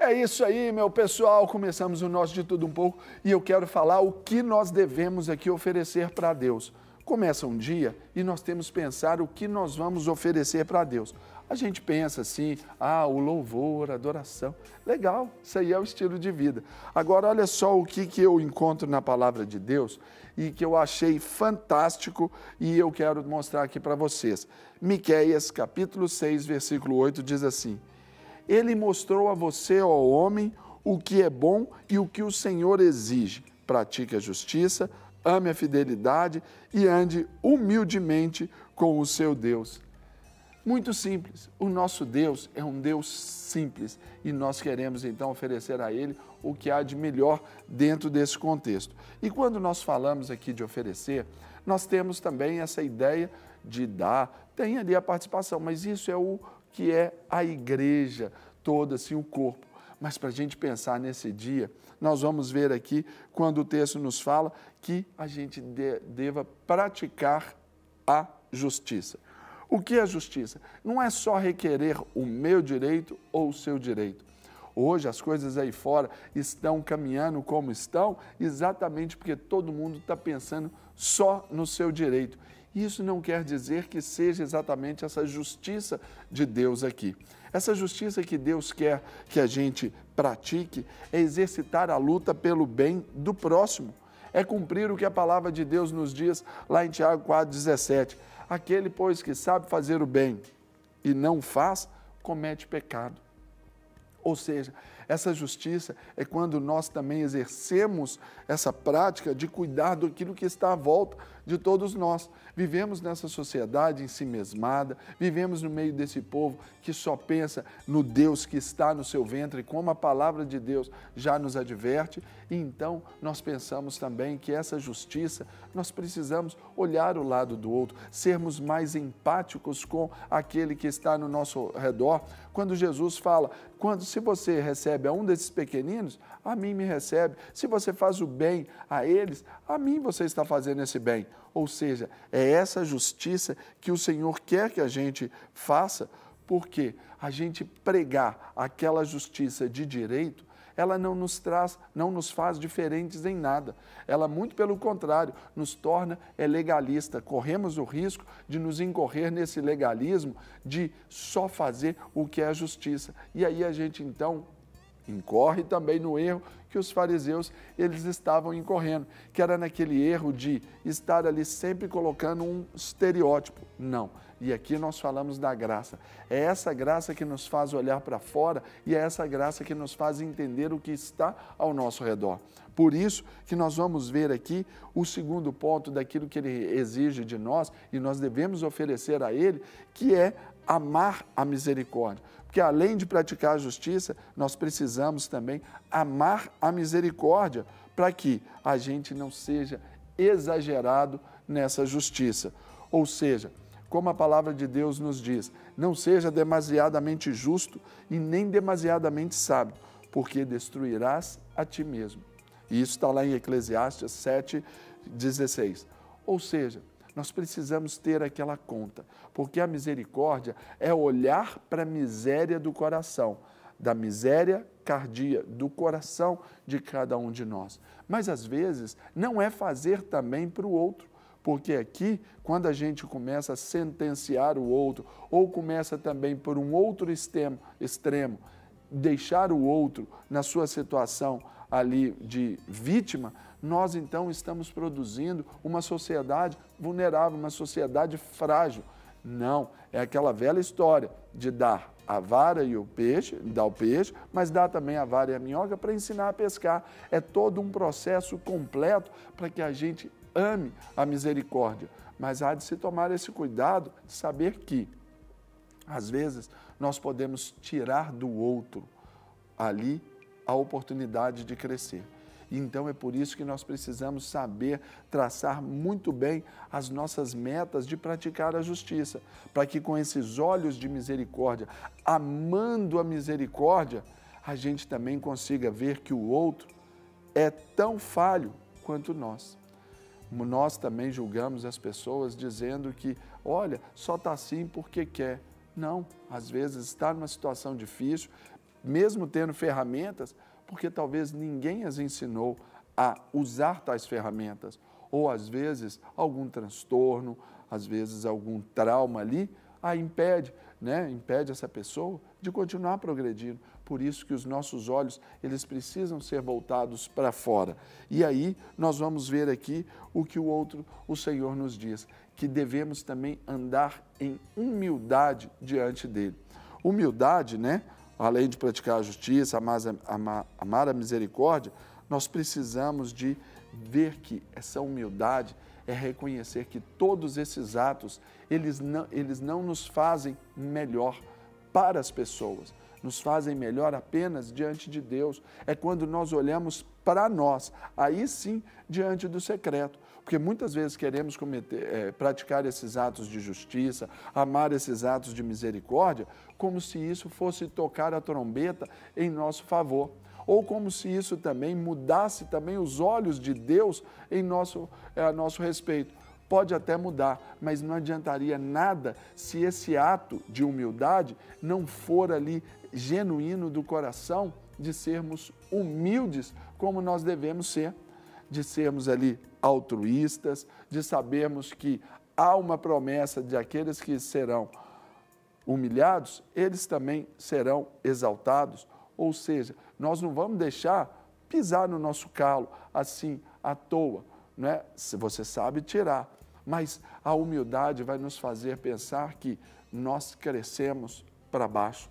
É isso aí, meu pessoal. Começamos o nosso De Tudo Um Pouco e eu quero falar o que nós devemos aqui oferecer para Deus. Começa um dia e nós temos que pensar o que nós vamos oferecer para Deus. A gente pensa assim, o louvor, a adoração. Legal, isso aí é o estilo de vida. Agora, olha só o que eu encontro na palavra de Deus e que eu achei fantástico e eu quero mostrar aqui para vocês. Miqueias, capítulo 6, versículo 8, diz assim: Ele mostrou a você, ó homem, o que é bom e o que o Senhor exige. Pratique a justiça, ame a fidelidade e ande humildemente com o seu Deus. Muito simples. O nosso Deus é um Deus simples e nós queremos então oferecer a Ele o que há de melhor dentro desse contexto. E quando nós falamos aqui de oferecer, nós temos também essa ideia de dar, tem ali a participação, mas isso é o que é a igreja toda, assim, o corpo. Mas para a gente pensar nesse dia, nós vamos ver aqui, quando o texto nos fala, que a gente deva praticar a justiça. O que é justiça? Não é só requerer o meu direito ou o seu direito. Hoje as coisas aí fora estão caminhando como estão, exatamente porque todo mundo está pensando só no seu direito. Isso não quer dizer que seja exatamente essa justiça de Deus aqui. Essa justiça que Deus quer que a gente pratique é exercitar a luta pelo bem do próximo. É cumprir o que a palavra de Deus nos diz lá em Tiago 4,17. Aquele, pois, que sabe fazer o bem e não faz, comete pecado. Ou seja, essa justiça é quando nós também exercemos essa prática de cuidar daquilo que está à volta de todos nós. Vivemos nessa sociedade ensimesmada, vivemos no meio desse povo que só pensa no Deus que está no seu ventre, como a palavra de Deus já nos adverte, e então nós pensamos também que essa justiça, nós precisamos olhar o lado do outro, sermos mais empáticos com aquele que está no nosso redor. Quando Jesus fala, se você recebe a um desses pequeninos, a mim me recebe. Se você faz o bem a eles, a mim você está fazendo esse bem. Ou seja, é essa justiça que o Senhor quer que a gente faça, porque a gente pregar aquela justiça de direito, ela não nos faz diferentes em nada. Ela, muito pelo contrário, nos torna legalista. Corremos o risco de nos incorrer nesse legalismo de só fazer o que é a justiça. E aí a gente, então, incorre também no erro que os fariseus eles estavam incorrendo, que era naquele erro de estar ali sempre colocando um estereótipo. Não. E aqui nós falamos da graça. É essa graça que nos faz olhar para fora e é essa graça que nos faz entender o que está ao nosso redor. Por isso que nós vamos ver aqui o segundo ponto daquilo que ele exige de nós e nós devemos oferecer a ele, que é amar a misericórdia. Porque além de praticar a justiça, nós precisamos também amar a misericórdia para que a gente não seja exagerado nessa justiça. Ou seja, como a palavra de Deus nos diz, não seja demasiadamente justo e nem demasiadamente sábio, porque destruirás a ti mesmo. E isso está lá em Eclesiastes 7,16. Ou seja, nós precisamos ter aquela conta, porque a misericórdia é olhar para a miséria do coração, da miséria cardia, do coração de cada um de nós. Mas, às vezes, não é fazer também para o outro, porque aqui, quando a gente começa a sentenciar o outro, ou começa também por um outro extremo, deixar o outro na sua situação ali de vítima, nós então estamos produzindo uma sociedade vulnerável, uma sociedade frágil. Não, é aquela velha história de dar a vara e o peixe, dar o peixe, mas dar também a vara e a minhoca para ensinar a pescar. É todo um processo completo para que a gente ame a misericórdia. Mas há de se tomar esse cuidado, saber que, às vezes, nós podemos tirar do outro ali a oportunidade de crescer. Então é por isso que nós precisamos saber traçar muito bem as nossas metas de praticar a justiça, para que com esses olhos de misericórdia, amando a misericórdia, a gente também consiga ver que o outro é tão falho quanto nós. Nós também julgamos as pessoas dizendo que, olha, só está assim porque quer. Não, às vezes está numa situação difícil, mesmo tendo ferramentas, porque talvez ninguém as ensinou a usar tais ferramentas, ou às vezes algum transtorno, às vezes algum trauma ali, impede, impede essa pessoa de continuar progredindo. Por isso que os nossos olhos, eles precisam ser voltados para fora. E aí nós vamos ver aqui o que o Senhor nos diz, que devemos também andar em humildade diante dele. Humildade, além de praticar a justiça, amar a misericórdia, nós precisamos de ver que essa humildade é reconhecer que todos esses atos, eles não nos fazem melhor para as pessoas, nos fazem melhor apenas diante de Deus. É quando nós olhamos para nós, aí sim, diante do secreto. Porque muitas vezes queremos praticar esses atos de justiça, amar esses atos de misericórdia, como se isso fosse tocar a trombeta em nosso favor. Ou como se isso também mudasse também os olhos de Deus a nosso respeito. Pode até mudar, mas não adiantaria nada se esse ato de humildade não for ali genuíno do coração, de sermos humildes como nós devemos ser, de sermos ali altruístas, de sabermos que há uma promessa de aqueles que serão humilhados, eles também serão exaltados. Ou seja, nós não vamos deixar pisar no nosso calo assim à toa, Se você sabe tirar, mas a humildade vai nos fazer pensar que nós crescemos para baixo.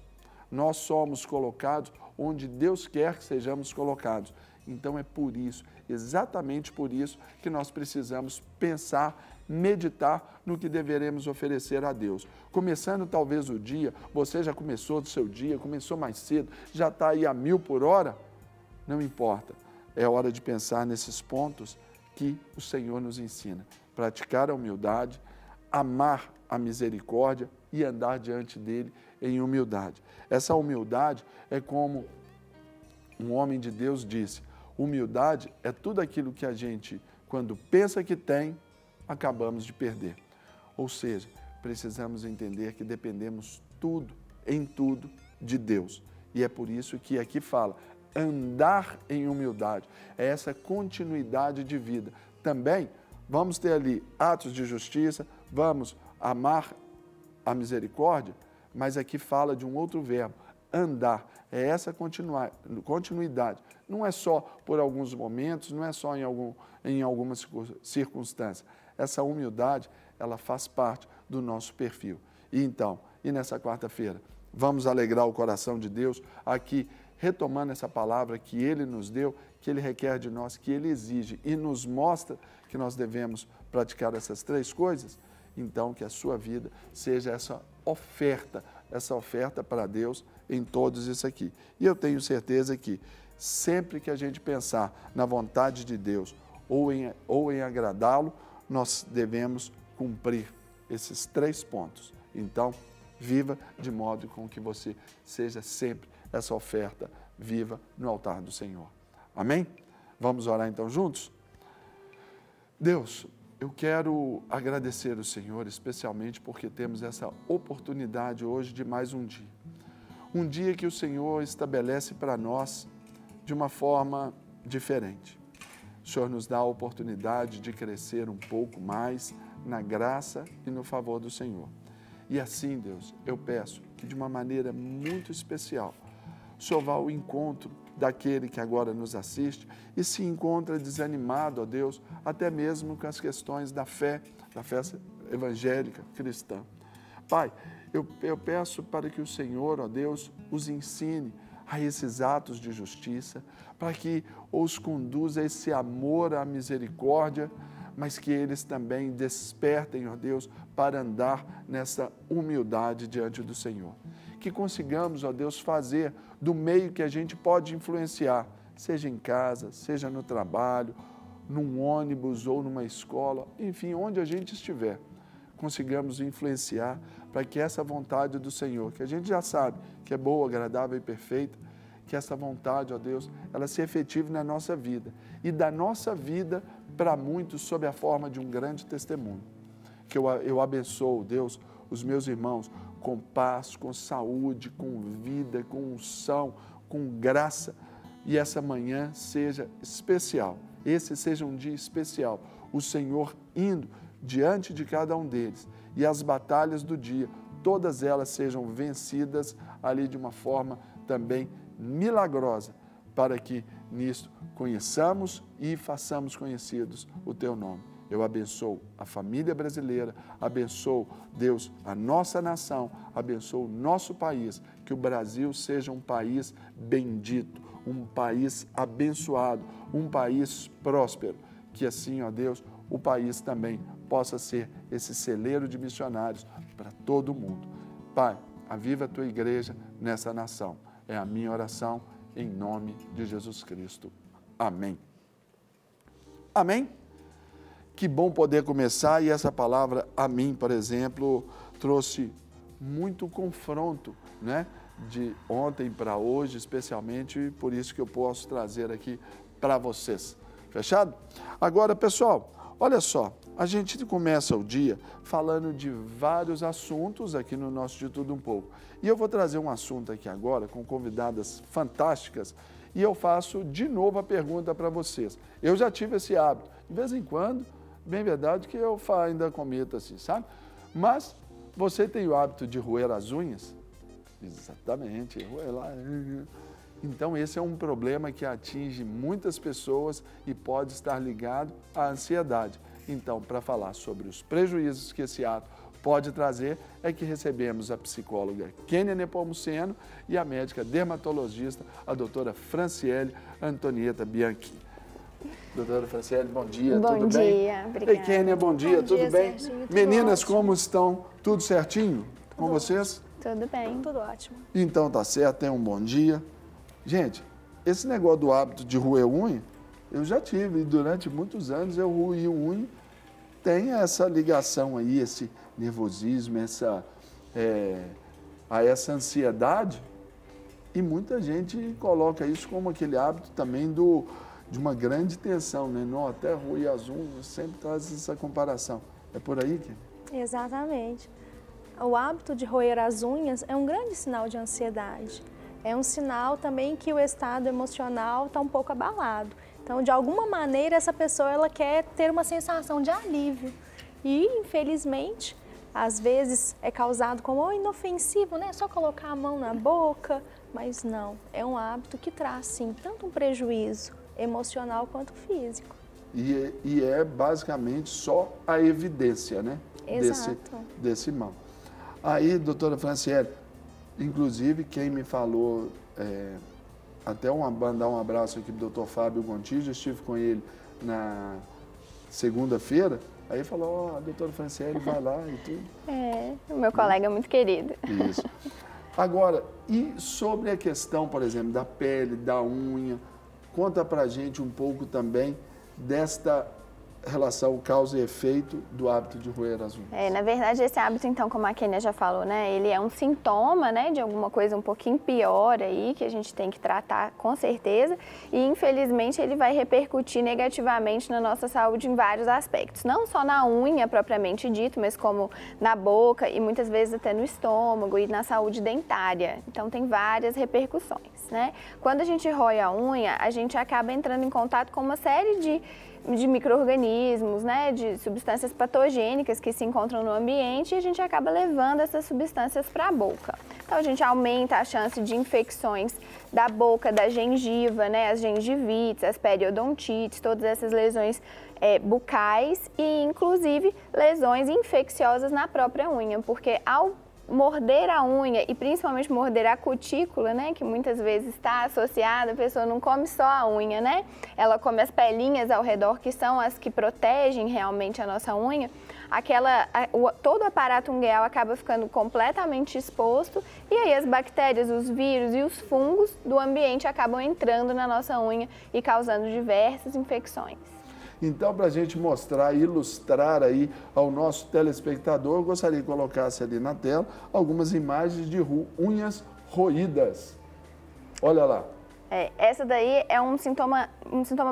Nós somos colocados onde Deus quer que sejamos colocados. Então é por isso, exatamente por isso, que nós precisamos pensar, meditar no que deveremos oferecer a Deus. Começando talvez o dia, você já começou o seu dia, começou mais cedo, já está aí a 1000 por hora, não importa. É hora de pensar nesses pontos que o Senhor nos ensina. Praticar a humildade, amar a misericórdia e andar diante dele em humildade. Essa humildade é como um homem de Deus disse, humildade é tudo aquilo que a gente, quando pensa que tem, acabamos de perder. Ou seja, precisamos entender que dependemos em tudo, de Deus. E é por isso que aqui fala, andar em humildade, é essa continuidade de vida. Também vamos ter ali atos de justiça, vamos amar a misericórdia, mas aqui fala de um outro verbo, andar, é essa continuidade. Não é só por alguns momentos, não é só em alguma circunstância. Essa humildade, ela faz parte do nosso perfil. E nessa quarta-feira, vamos alegrar o coração de Deus aqui, retomando essa palavra que Ele nos deu, que Ele requer de nós, que Ele exige e nos mostra que nós devemos praticar essas 3 coisas. Então, que a sua vida seja essa oferta para Deus em todos isso aqui. E eu tenho certeza que sempre que a gente pensar na vontade de Deus ou em agradá-lo, nós devemos cumprir esses 3 pontos. Então, viva de modo com que você seja sempre essa oferta viva no altar do Senhor. Amém? Vamos orar então juntos? Deus, eu quero agradecer o Senhor, especialmente porque temos essa oportunidade hoje de mais um dia. Um dia que o Senhor estabelece para nós de uma forma diferente. O Senhor nos dá a oportunidade de crescer um pouco mais na graça e no favor do Senhor. E assim, Deus, eu peço que de uma maneira muito especial, o Senhor vá ao encontro daquele que agora nos assiste e se encontra desanimado, ó Deus, até mesmo com as questões da fé evangélica cristã. Pai, eu peço para que o Senhor, ó Deus, os ensine a esses atos de justiça, para que os conduza a esse amor à misericórdia, mas que eles também despertem, ó Deus, para andar nessa humildade diante do Senhor. Que consigamos, ó Deus, fazer do meio que a gente pode influenciar, seja em casa, seja no trabalho, num ônibus ou numa escola, enfim, onde a gente estiver, consigamos influenciar para que essa vontade do Senhor, que a gente já sabe que é boa, agradável e perfeita, que essa vontade, ó Deus, ela se efetive na nossa vida e da nossa vida para muitos sob a forma de um grande testemunho. Que eu abençoo, Deus, os meus irmãos com paz, com saúde, com vida, com unção, com graça. E essa manhã seja especial, esse seja um dia especial. O Senhor indo diante de cada um deles e as batalhas do dia, todas elas sejam vencidas ali de uma forma também milagrosa, para que nisto conheçamos e façamos conhecidos o Teu nome. Eu abençoo a família brasileira, abençoo, Deus, a nossa nação, abençoo o nosso país, que o Brasil seja um país bendito, um país abençoado, um país próspero, que assim, ó Deus, o país também possa ser esse celeiro de missionários para todo mundo. Pai, aviva a Tua igreja nessa nação. É a minha oração em nome de Jesus Cristo. Amém. Amém? Que bom poder começar, e essa palavra a mim, por exemplo, trouxe muito confronto, né? De ontem para hoje, especialmente, por isso que eu posso trazer aqui para vocês. Fechado? Agora, pessoal, olha só, a gente começa o dia falando de vários assuntos aqui no nosso De Tudo Um Pouco. E eu vou trazer um assunto aqui agora com convidadas fantásticas e eu faço de novo a pergunta para vocês. Eu já tive esse hábito, de vez em quando, bem verdade que eu ainda cometo assim, sabe? Mas você tem o hábito de roer as unhas? Exatamente, roer lá. Então esse é um problema que atinge muitas pessoas e pode estar ligado à ansiedade. Então, para falar sobre os prejuízos que esse ato pode trazer, é que recebemos a psicóloga Kênia Nepomuceno e a médica dermatologista, a doutora Franciele Antonieta Bianchi. Doutora Franciele, bom dia, tudo bem? Bom dia, obrigada. Ei, Kênia, bom dia, tudo bem? Serginho, tudo Meninas, ótimo. como estão? Tudo certinho com vocês? Tudo bem. Tudo ótimo. Então tá certo, tenham um bom dia. Gente, esse negócio do hábito de roer unha, eu já tive, e durante muitos anos eu roí unha. Tem essa ligação aí, esse nervosismo, essa ansiedade, e muita gente coloca isso como aquele hábito também de uma grande tensão, né? Não, até roer as unhas, sempre traz essa comparação. É por aí, que? Exatamente. O hábito de roer as unhas é um grande sinal de ansiedade. É um sinal também que o estado emocional está um pouco abalado. Então, de alguma maneira, essa pessoa ela quer ter uma sensação de alívio. E, infelizmente, às vezes é causado como inofensivo, né? Só colocar a mão na boca, mas não. É um hábito que traz, sim, tanto um prejuízo emocional quanto físico. E é basicamente só a evidência, né? Exato. Desse mal. Aí, doutora Franciele, inclusive, quem me falou... até mandar um abraço aqui para o doutor Fábio Gontijo, estive com ele na segunda-feira, aí falou, a doutora Franciele vai lá e tudo. O meu colega é muito querido. Isso. Agora, e sobre a questão, por exemplo, da pele, da unha, conta pra gente um pouco também desta relação causa e efeito do hábito de roer as unhas. Na verdade, esse hábito, então, como a Kênia já falou, né, ele é um sintoma, né, de alguma coisa um pouquinho pior aí, que a gente tem que tratar com certeza, e infelizmente ele vai repercutir negativamente na nossa saúde em vários aspectos, não só na unha propriamente dito, mas como na boca e muitas vezes até no estômago e na saúde dentária. Então tem várias repercussões, né? Quando a gente rói a unha, a gente acaba entrando em contato com uma série de micro-organismos, né, de substâncias patogênicas que se encontram no ambiente e a gente acaba levando essas substâncias para a boca. Então a gente aumenta a chance de infecções da boca, da gengiva, né, as gengivites, as periodontites, todas essas lesões bucais e inclusive lesões infecciosas na própria unha, porque ao morder a unha e principalmente morder a cutícula, né, que muitas vezes está associada, a pessoa não come só a unha, né, ela come as pelinhas ao redor, que são as que protegem realmente a nossa unha, todo o aparato ungueal acaba ficando completamente exposto e aí as bactérias, os vírus e os fungos do ambiente acabam entrando na nossa unha e causando diversas infecções. Então, para a gente mostrar e ilustrar aí ao nosso telespectador, eu gostaria que colocasse ali na tela algumas imagens de unhas roídas. Olha lá. Essa daí é um sintoma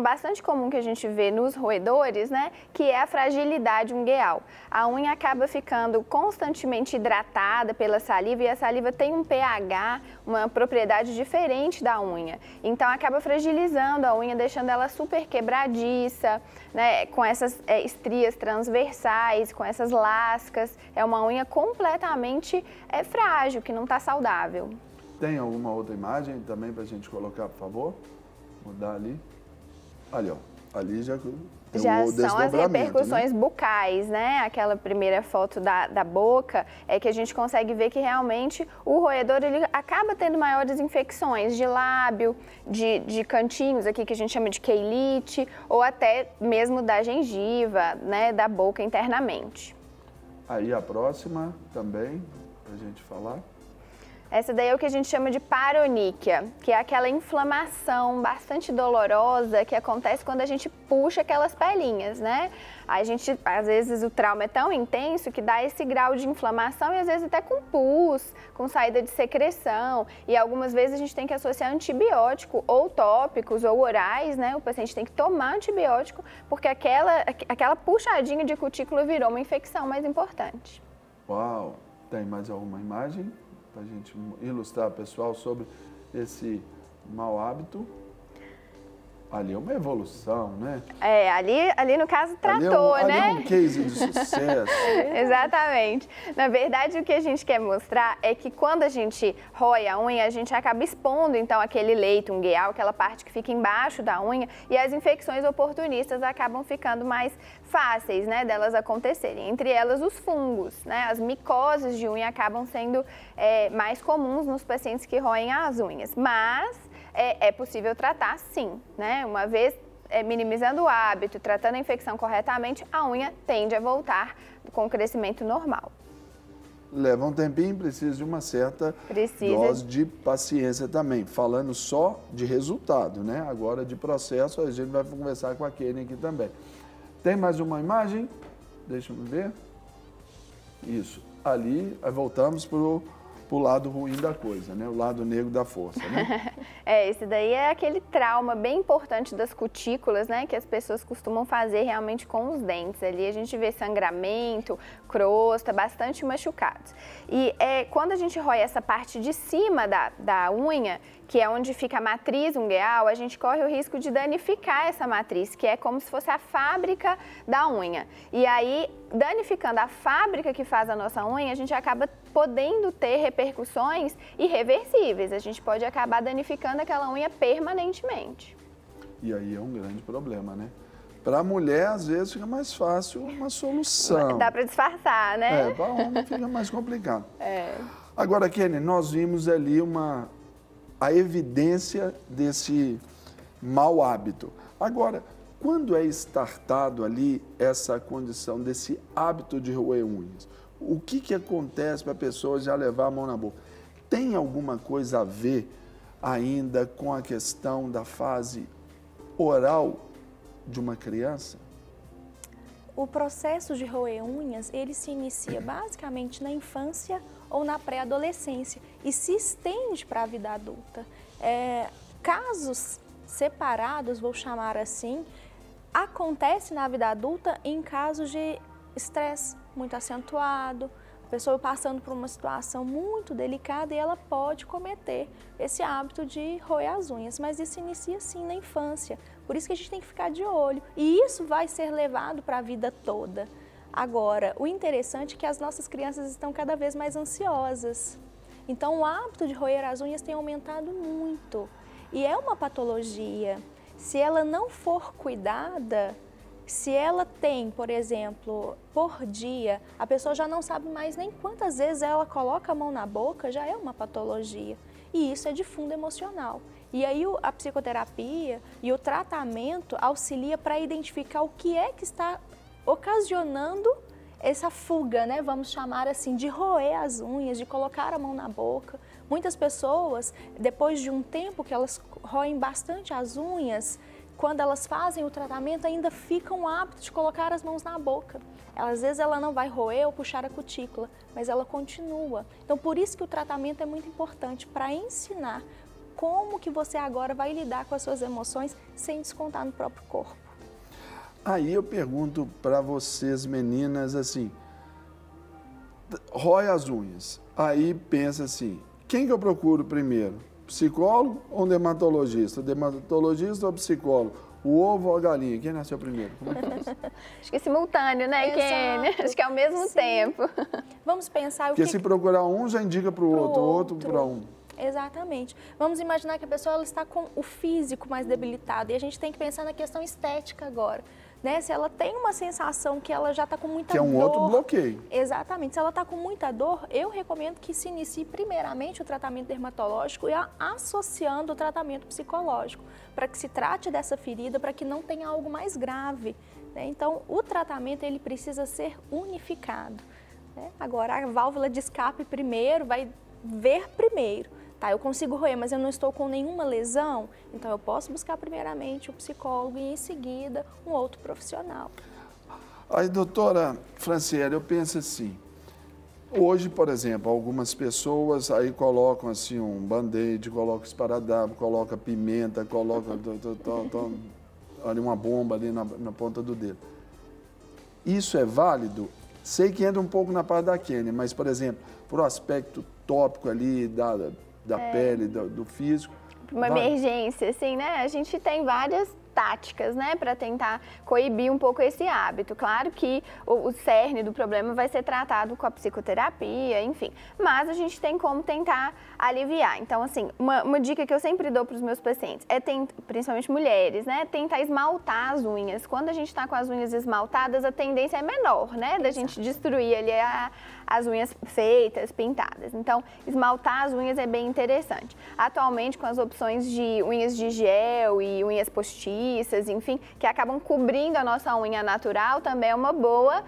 bastante comum que a gente vê nos roedores, né? Que é a fragilidade ungueal. A unha acaba ficando constantemente hidratada pela saliva e a saliva tem um pH, uma propriedade diferente da unha. Então acaba fragilizando a unha, deixando ela super quebradiça, né? Com essas estrias transversais, com essas lascas. É uma unha completamente frágil, que não está saudável. Tem alguma outra imagem também para a gente colocar, por favor? Mudar ali. Ali, ó. Ali já tem já o são as repercussões, né? bucais, né? Aquela primeira foto da boca é que a gente consegue ver que realmente o roedor ele acaba tendo maiores infecções de lábio, de cantinhos aqui que a gente chama de queilite, ou até mesmo da gengiva, né? Da boca internamente. Aí a próxima também, para a gente falar. Essa daí é o que a gente chama de paroníquia, que é aquela inflamação bastante dolorosa que acontece quando a gente puxa aquelas pelinhas, né? A gente, às vezes, o trauma é tão intenso que dá esse grau de inflamação e às vezes até com pus, com saída de secreção. E algumas vezes a gente tem que associar antibiótico, ou tópicos, ou orais, né? O paciente tem que tomar antibiótico porque aquela puxadinha de cutícula virou uma infecção mais importante. Uau! Tem mais alguma imagem para a gente ilustrar, pessoal, sobre esse mau hábito? Ali é uma evolução, né? Ali no caso tratou, né? Ali é um case de sucesso. Exatamente. Na verdade, o que a gente quer mostrar é que quando a gente rói a unha, a gente acaba expondo, então, aquele leito ungueal, aquela parte que fica embaixo da unha, e as infecções oportunistas acabam ficando mais fáceis, né, delas acontecerem. Entre elas, os fungos, né? As micoses de unha acabam sendo mais comuns nos pacientes que roem as unhas. Mas é possível tratar, sim, né? Uma vez minimizando o hábito, tratando a infecção corretamente, a unha tende a voltar com o crescimento normal. Leva um tempinho, precisa de uma certa dose de paciência também. Falando só de resultado, né? Agora de processo, a gente vai conversar com a Kênia aqui também. Tem mais uma imagem? Deixa eu ver. Isso. Ali, voltamos para o lado ruim da coisa, né? O lado negro da força, né? Esse daí é aquele trauma bem importante das cutículas, né? Que as pessoas costumam fazer realmente com os dentes. Ali a gente vê sangramento, crosta, bastante machucados. E quando a gente rói essa parte de cima da unha, que é onde fica a matriz ungueal, a gente corre o risco de danificar essa matriz, que é como se fosse a fábrica da unha. E aí, danificando a fábrica que faz a nossa unha, a gente acaba podendo ter repercussões irreversíveis. A gente pode acabar danificando aquela unha permanentemente. E aí é um grande problema, né? Para a mulher, às vezes, fica mais fácil uma solução. Dá para disfarçar, né? Para o homem fica mais complicado. Agora, Kênia, nós vimos ali a evidência desse mau hábito. Agora, quando é startado ali essa condição desse hábito de roer unhas, o que acontece para a pessoa já levar a mão na boca? Tem alguma coisa a ver ainda com a questão da fase oral de uma criança? O processo de roer unhas, ele se inicia basicamente na infância ou na pré-adolescência e se estende para a vida adulta. Casos separados, vou chamar assim, acontece na vida adulta em casos de estresse muito acentuado, a pessoa passando por uma situação muito delicada e ela pode cometer esse hábito de roer as unhas, mas isso inicia sim na infância, por isso que a gente tem que ficar de olho e isso vai ser levado para a vida toda. Agora, o interessante é que as nossas crianças estão cada vez mais ansiosas, então o hábito de roer as unhas tem aumentado muito e é uma patologia. Se ela não for cuidada, se ela tem, por exemplo, por dia, a pessoa já não sabe mais nem quantas vezes ela coloca a mão na boca, já é uma patologia. E isso é de fundo emocional. E aí a psicoterapia e o tratamento auxilia para identificar o que é que está ocasionando essa fuga, né? Vamos chamar assim, de roer as unhas, de colocar a mão na boca. Muitas pessoas, depois de um tempo que elas roem bastante as unhas, quando elas fazem o tratamento, ainda ficam o hábito de colocar as mãos na boca. Às vezes ela não vai roer ou puxar a cutícula, mas ela continua. Então, por isso que o tratamento é muito importante para ensinar como que você agora vai lidar com as suas emoções sem descontar no próprio corpo. Aí eu pergunto para vocês, meninas, assim, rói as unhas, aí pensa assim, quem que eu procuro primeiro? Psicólogo ou dermatologista? Dermatologista ou psicólogo? O ovo ou a galinha? Quem nasceu primeiro? Como é que faz? Acho que é simultâneo, né, Kênia? Acho que é ao mesmo Sim. tempo. Vamos pensar Porque se procurar um, já indica para o outro para um. Exatamente. Vamos imaginar que a pessoa ela está com o físico mais debilitado e a gente tem que pensar na questão estética agora. Né? Se ela tem uma sensação que ela já está com muita dor... Que é um outro bloqueio. Exatamente. Se ela está com muita dor, eu recomendo que se inicie primeiramente o tratamento dermatológico e associando o tratamento psicológico, para que se trate dessa ferida, para que não tenha algo mais grave. Né? Então, o tratamento ele precisa ser unificado. Né? Agora, a válvula de escape primeiro vai ver primeiro. Tá, eu consigo roer, mas eu não estou com nenhuma lesão, então eu posso buscar primeiramente o psicólogo e em seguida um outro profissional. Aí, doutora Franciele, eu penso assim, hoje, por exemplo, algumas pessoas aí colocam assim um band-aid, colocam esparadrapo, colocam pimenta, colocam ali uma bomba ali na ponta do dedo. Isso é válido? Sei que entra um pouco na parte da Kênia, mas, por exemplo, por um aspecto tópico ali da pele, do físico. Uma emergência, assim, né? A gente tem várias táticas, né, para tentar coibir um pouco esse hábito. Claro que o cerne do problema vai ser tratado com a psicoterapia, enfim, mas a gente tem como tentar aliviar. Então, assim, uma dica que eu sempre dou para os meus pacientes é, principalmente mulheres, né, tentar esmaltar as unhas. Quando a gente está com as unhas esmaltadas, a tendência é menor, né, da gente destruir ali as unhas feitas, pintadas. Então, esmaltar as unhas é bem interessante. Atualmente, com as opções de unhas de gel e unhas postiças, enfim, que acabam cobrindo a nossa unha natural, também é uma boa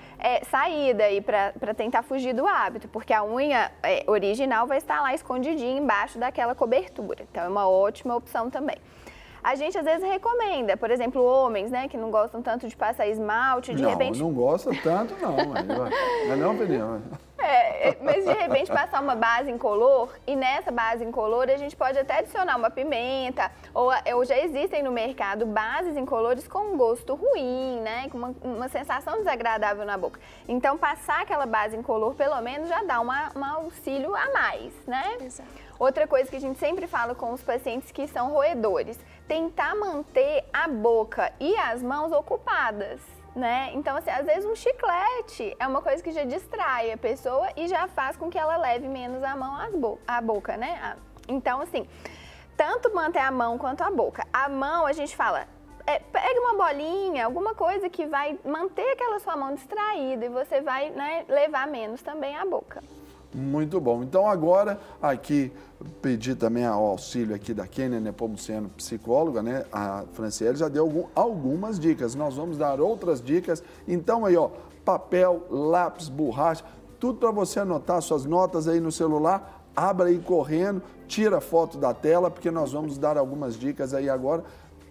saída aí para tentar fugir do hábito, porque a unha original vai estar lá escondidinha embaixo daquela cobertura. Então, é uma ótima opção também. A gente às vezes recomenda, por exemplo, homens, né, que não gostam tanto de passar esmalte, de repente... Não gosta tanto não, não é não, opinião. Mas de repente passar uma base incolor e nessa base incolor a gente pode até adicionar uma pimenta ou já existem no mercado bases incolores com gosto ruim, né, com uma sensação desagradável na boca. Então passar aquela base incolor pelo menos já dá um auxílio a mais, né? Exato. Outra coisa que a gente sempre fala com os pacientes que são roedores, tentar manter a boca e as mãos ocupadas. Né? Então, assim, às vezes um chiclete é uma coisa que já distrai a pessoa e já faz com que ela leve menos a mão à boca, né? Então, assim, tanto manter a mão quanto a boca. A mão, a gente fala, pega uma bolinha, alguma coisa que vai manter aquela sua mão distraída e você vai, né, levar menos também a boca. Muito bom. Então agora aqui pedi também o auxílio aqui da Kênia Nepomuceno, psicóloga, né? A Franciele já deu algumas dicas. Nós vamos dar outras dicas. Então aí, ó, papel, lápis, borracha, tudo para você anotar suas notas aí no celular. Abra aí correndo, tira foto da tela, porque nós vamos dar algumas dicas aí agora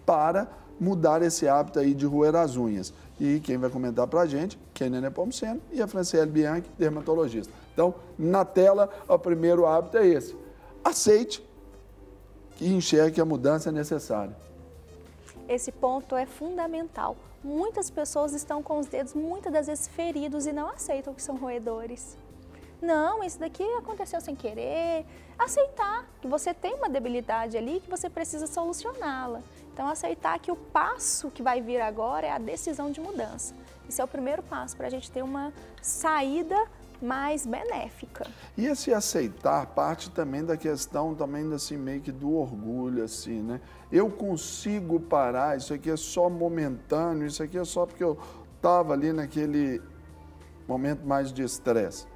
para mudar esse hábito aí de roer as unhas. E quem vai comentar para a gente, Kênia Nepomuceno e a Franciele Bianchi, dermatologista. Então, na tela, o primeiro hábito é esse. Aceite e enxergue a mudança necessária. Esse ponto é fundamental. Muitas pessoas estão com os dedos muitas das vezes feridos e não aceitam que são roedores. Não, isso daqui aconteceu sem querer. Aceitar que você tem uma debilidade ali que você precisa solucioná-la. Então, aceitar que o passo que vai vir agora é a decisão de mudança. Esse é o primeiro passo para a gente ter uma saída mais benéfica. E esse aceitar parte também da questão, também assim, meio que do orgulho, assim, né? Eu consigo parar, isso aqui é só momentâneo, isso aqui é só porque eu estava ali naquele momento mais de estresse.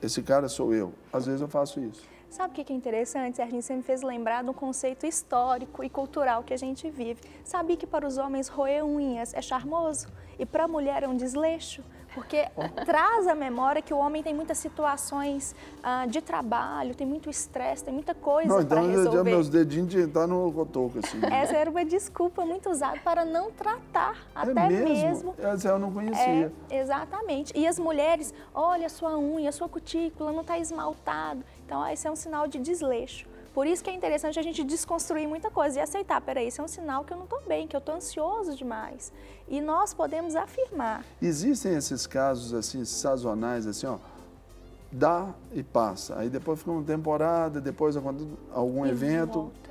Esse cara sou eu. Às vezes eu faço isso. Sabe o que é interessante, Serginho? Você me fez lembrar de um conceito histórico e cultural que a gente vive. Sabia que para os homens roer unhas é charmoso e para a mulher é um desleixo? Porque traz à memória que o homem tem muitas situações de trabalho, tem muito estresse, tem muita coisa para resolver. Então, meus dedinhos de entrar no cotoco, assim. Essa era uma desculpa muito usada para não tratar, até mesmo. Essa eu não conhecia. Exatamente. E as mulheres, olha a sua unha, a sua cutícula não está esmaltado. Então, esse é um sinal de desleixo. Por isso que é interessante a gente desconstruir muita coisa e aceitar, peraí, isso é um sinal que eu não estou bem, que eu estou ansioso demais. E nós podemos afirmar. Existem esses casos assim, sazonais, assim, ó, dá e passa. Aí depois fica uma temporada, depois algum evento. Volta.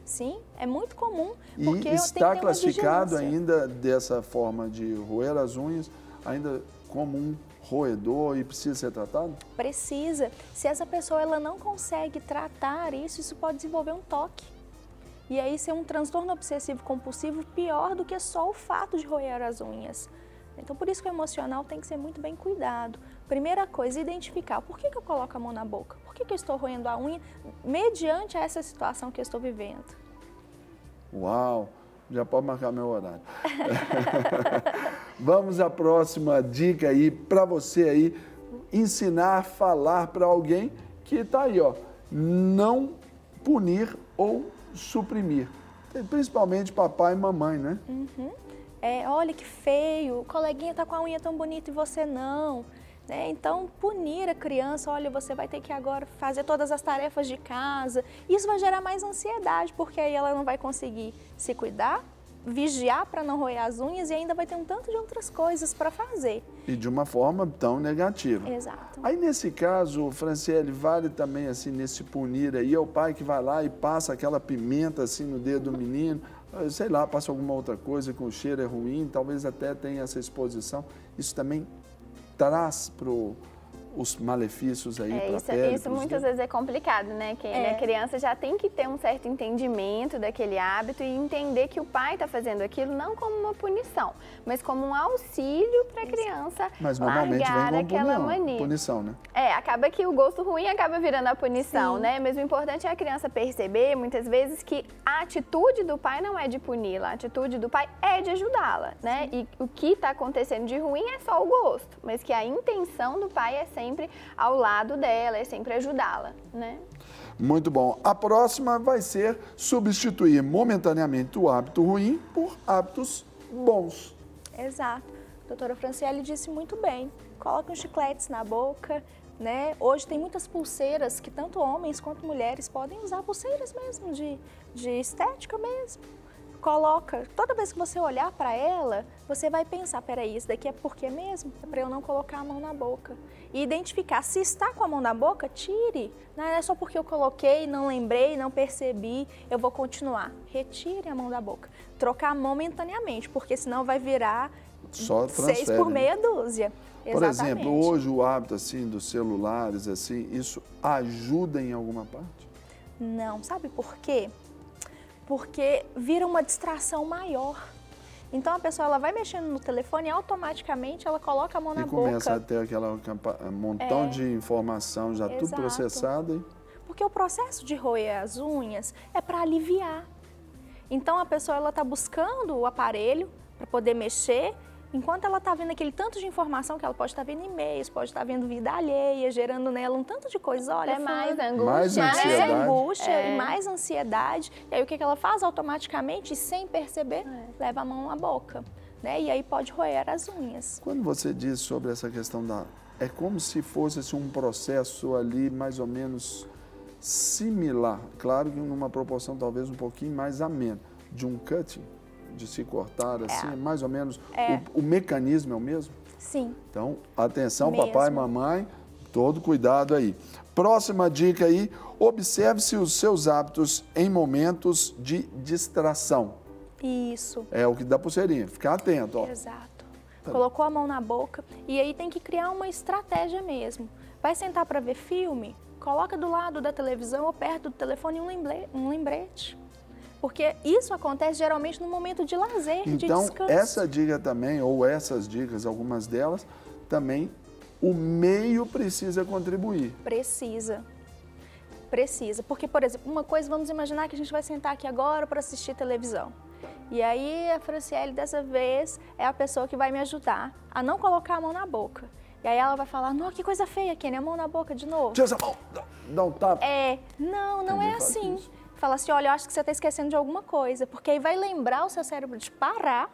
Sim, é muito comum. E está classificado ainda dessa forma de roer as unhas, ainda como um roedor e precisa ser tratado? Precisa. Se essa pessoa ela não consegue tratar isso pode desenvolver um toque. E aí ser um transtorno obsessivo compulsivo pior do que só o fato de roer as unhas. Então, por isso que o emocional tem que ser muito bem cuidado. Primeira coisa, identificar por que eu coloco a mão na boca, por que eu estou roendo a unha, mediante essa situação que eu estou vivendo. Uau! Já pode marcar meu horário. Vamos à próxima dica aí, para você aí, ensinar a falar para alguém que está aí, ó, não punir ou suprimir. Principalmente papai e mamãe, né? Uhum. Olha que feio, o coleguinha está com a unha tão bonita e você não. Então, punir a criança, olha, você vai ter que agora fazer todas as tarefas de casa. Isso vai gerar mais ansiedade, porque aí ela não vai conseguir se cuidar, vigiar para não roer as unhas e ainda vai ter um tanto de outras coisas para fazer. E de uma forma tão negativa. Exato. Aí, nesse caso, Franciele, vale também, assim, nesse punir aí, é o pai que vai lá e passa aquela pimenta, assim, no dedo do menino, sei lá, passa alguma outra coisa que o cheiro é ruim, talvez até tenha essa exposição. Isso também traz para os malefícios aí para a pele. Isso muitas vezes é complicado, né? Que a criança já tem que ter um certo entendimento daquele hábito e entender que o pai está fazendo aquilo não como uma punição, mas como um auxílio para a criança largar aquela mania. Punição, né? Acaba que o gosto ruim acaba virando a punição, né? Mas o importante é a criança perceber, muitas vezes, que a atitude do pai não é de puni-la, a atitude do pai é de ajudá-la, né? E o que está acontecendo de ruim é só o gosto, mas que a intenção do pai é sempre ao lado dela, é sempre ajudá-la, né? Muito bom. A próxima vai ser substituir momentaneamente o hábito ruim por hábitos bons. Exato. A doutora Franciele disse muito bem. Coloque uns chicletes na boca, né? Hoje tem muitas pulseiras que tanto homens quanto mulheres podem usar, pulseiras mesmo, de estética mesmo. Coloca, toda vez que você olhar para ela, você vai pensar, peraí, isso daqui é por quê mesmo? É para eu não colocar a mão na boca. E identificar, se está com a mão na boca, tire. Não é só porque eu coloquei, não lembrei, não percebi, eu vou continuar. Retire a mão da boca. Trocar momentaneamente, porque senão vai virar só 6 por meia dúzia. Por exemplo, hoje o hábito assim dos celulares, assim, isso ajuda em alguma parte? Não, sabe por quê? Porque vira uma distração maior. Então a pessoa ela vai mexendo no telefone e automaticamente ela coloca a mão na boca. E começa a ter aquela montão de informação já tudo processado. Porque o processo de roer as unhas é para aliviar. Então a pessoa ela está buscando o aparelho para poder mexer, enquanto ela está vendo aquele tanto de informação que ela pode estar vendo e-mails, pode estar vendo vida alheia, gerando nela um tanto de coisas. Olha, mais angústia e mais ansiedade. E aí o que ela faz? Automaticamente, sem perceber, leva a mão na boca, né? E aí pode roer as unhas. Quando você diz sobre essa questão da... É como se fosse assim, um processo ali mais ou menos similar, claro que numa proporção talvez um pouquinho mais amena, de um cutting, de se cortar assim, mais ou menos, o mecanismo é o mesmo? Sim. Então, atenção, papai e mamãe, todo cuidado aí. Próxima dica aí, observe-se os seus hábitos em momentos de distração. Isso. É o que dá pulseirinha, ficar atento, ó. Exato. Colocou a mão na boca e aí tem que criar uma estratégia mesmo. Vai sentar para ver filme? Coloca do lado da televisão ou perto do telefone um lembrete. Porque isso acontece geralmente no momento de lazer, de descanso. Então, essa dica também, ou essas dicas, algumas delas, também o meio precisa contribuir. Precisa. Porque, por exemplo, uma coisa, vamos imaginar que a gente vai sentar aqui agora para assistir televisão. E aí a Franciele, dessa vez, é a pessoa que vai me ajudar a não colocar a mão na boca. E aí ela vai falar, não, que coisa feia, Kenny, a mão na boca de novo. Tira essa mão, dá um tapa. Não é assim. Fala assim, olha, eu acho que você está esquecendo de alguma coisa, porque aí vai lembrar o seu cérebro de parar.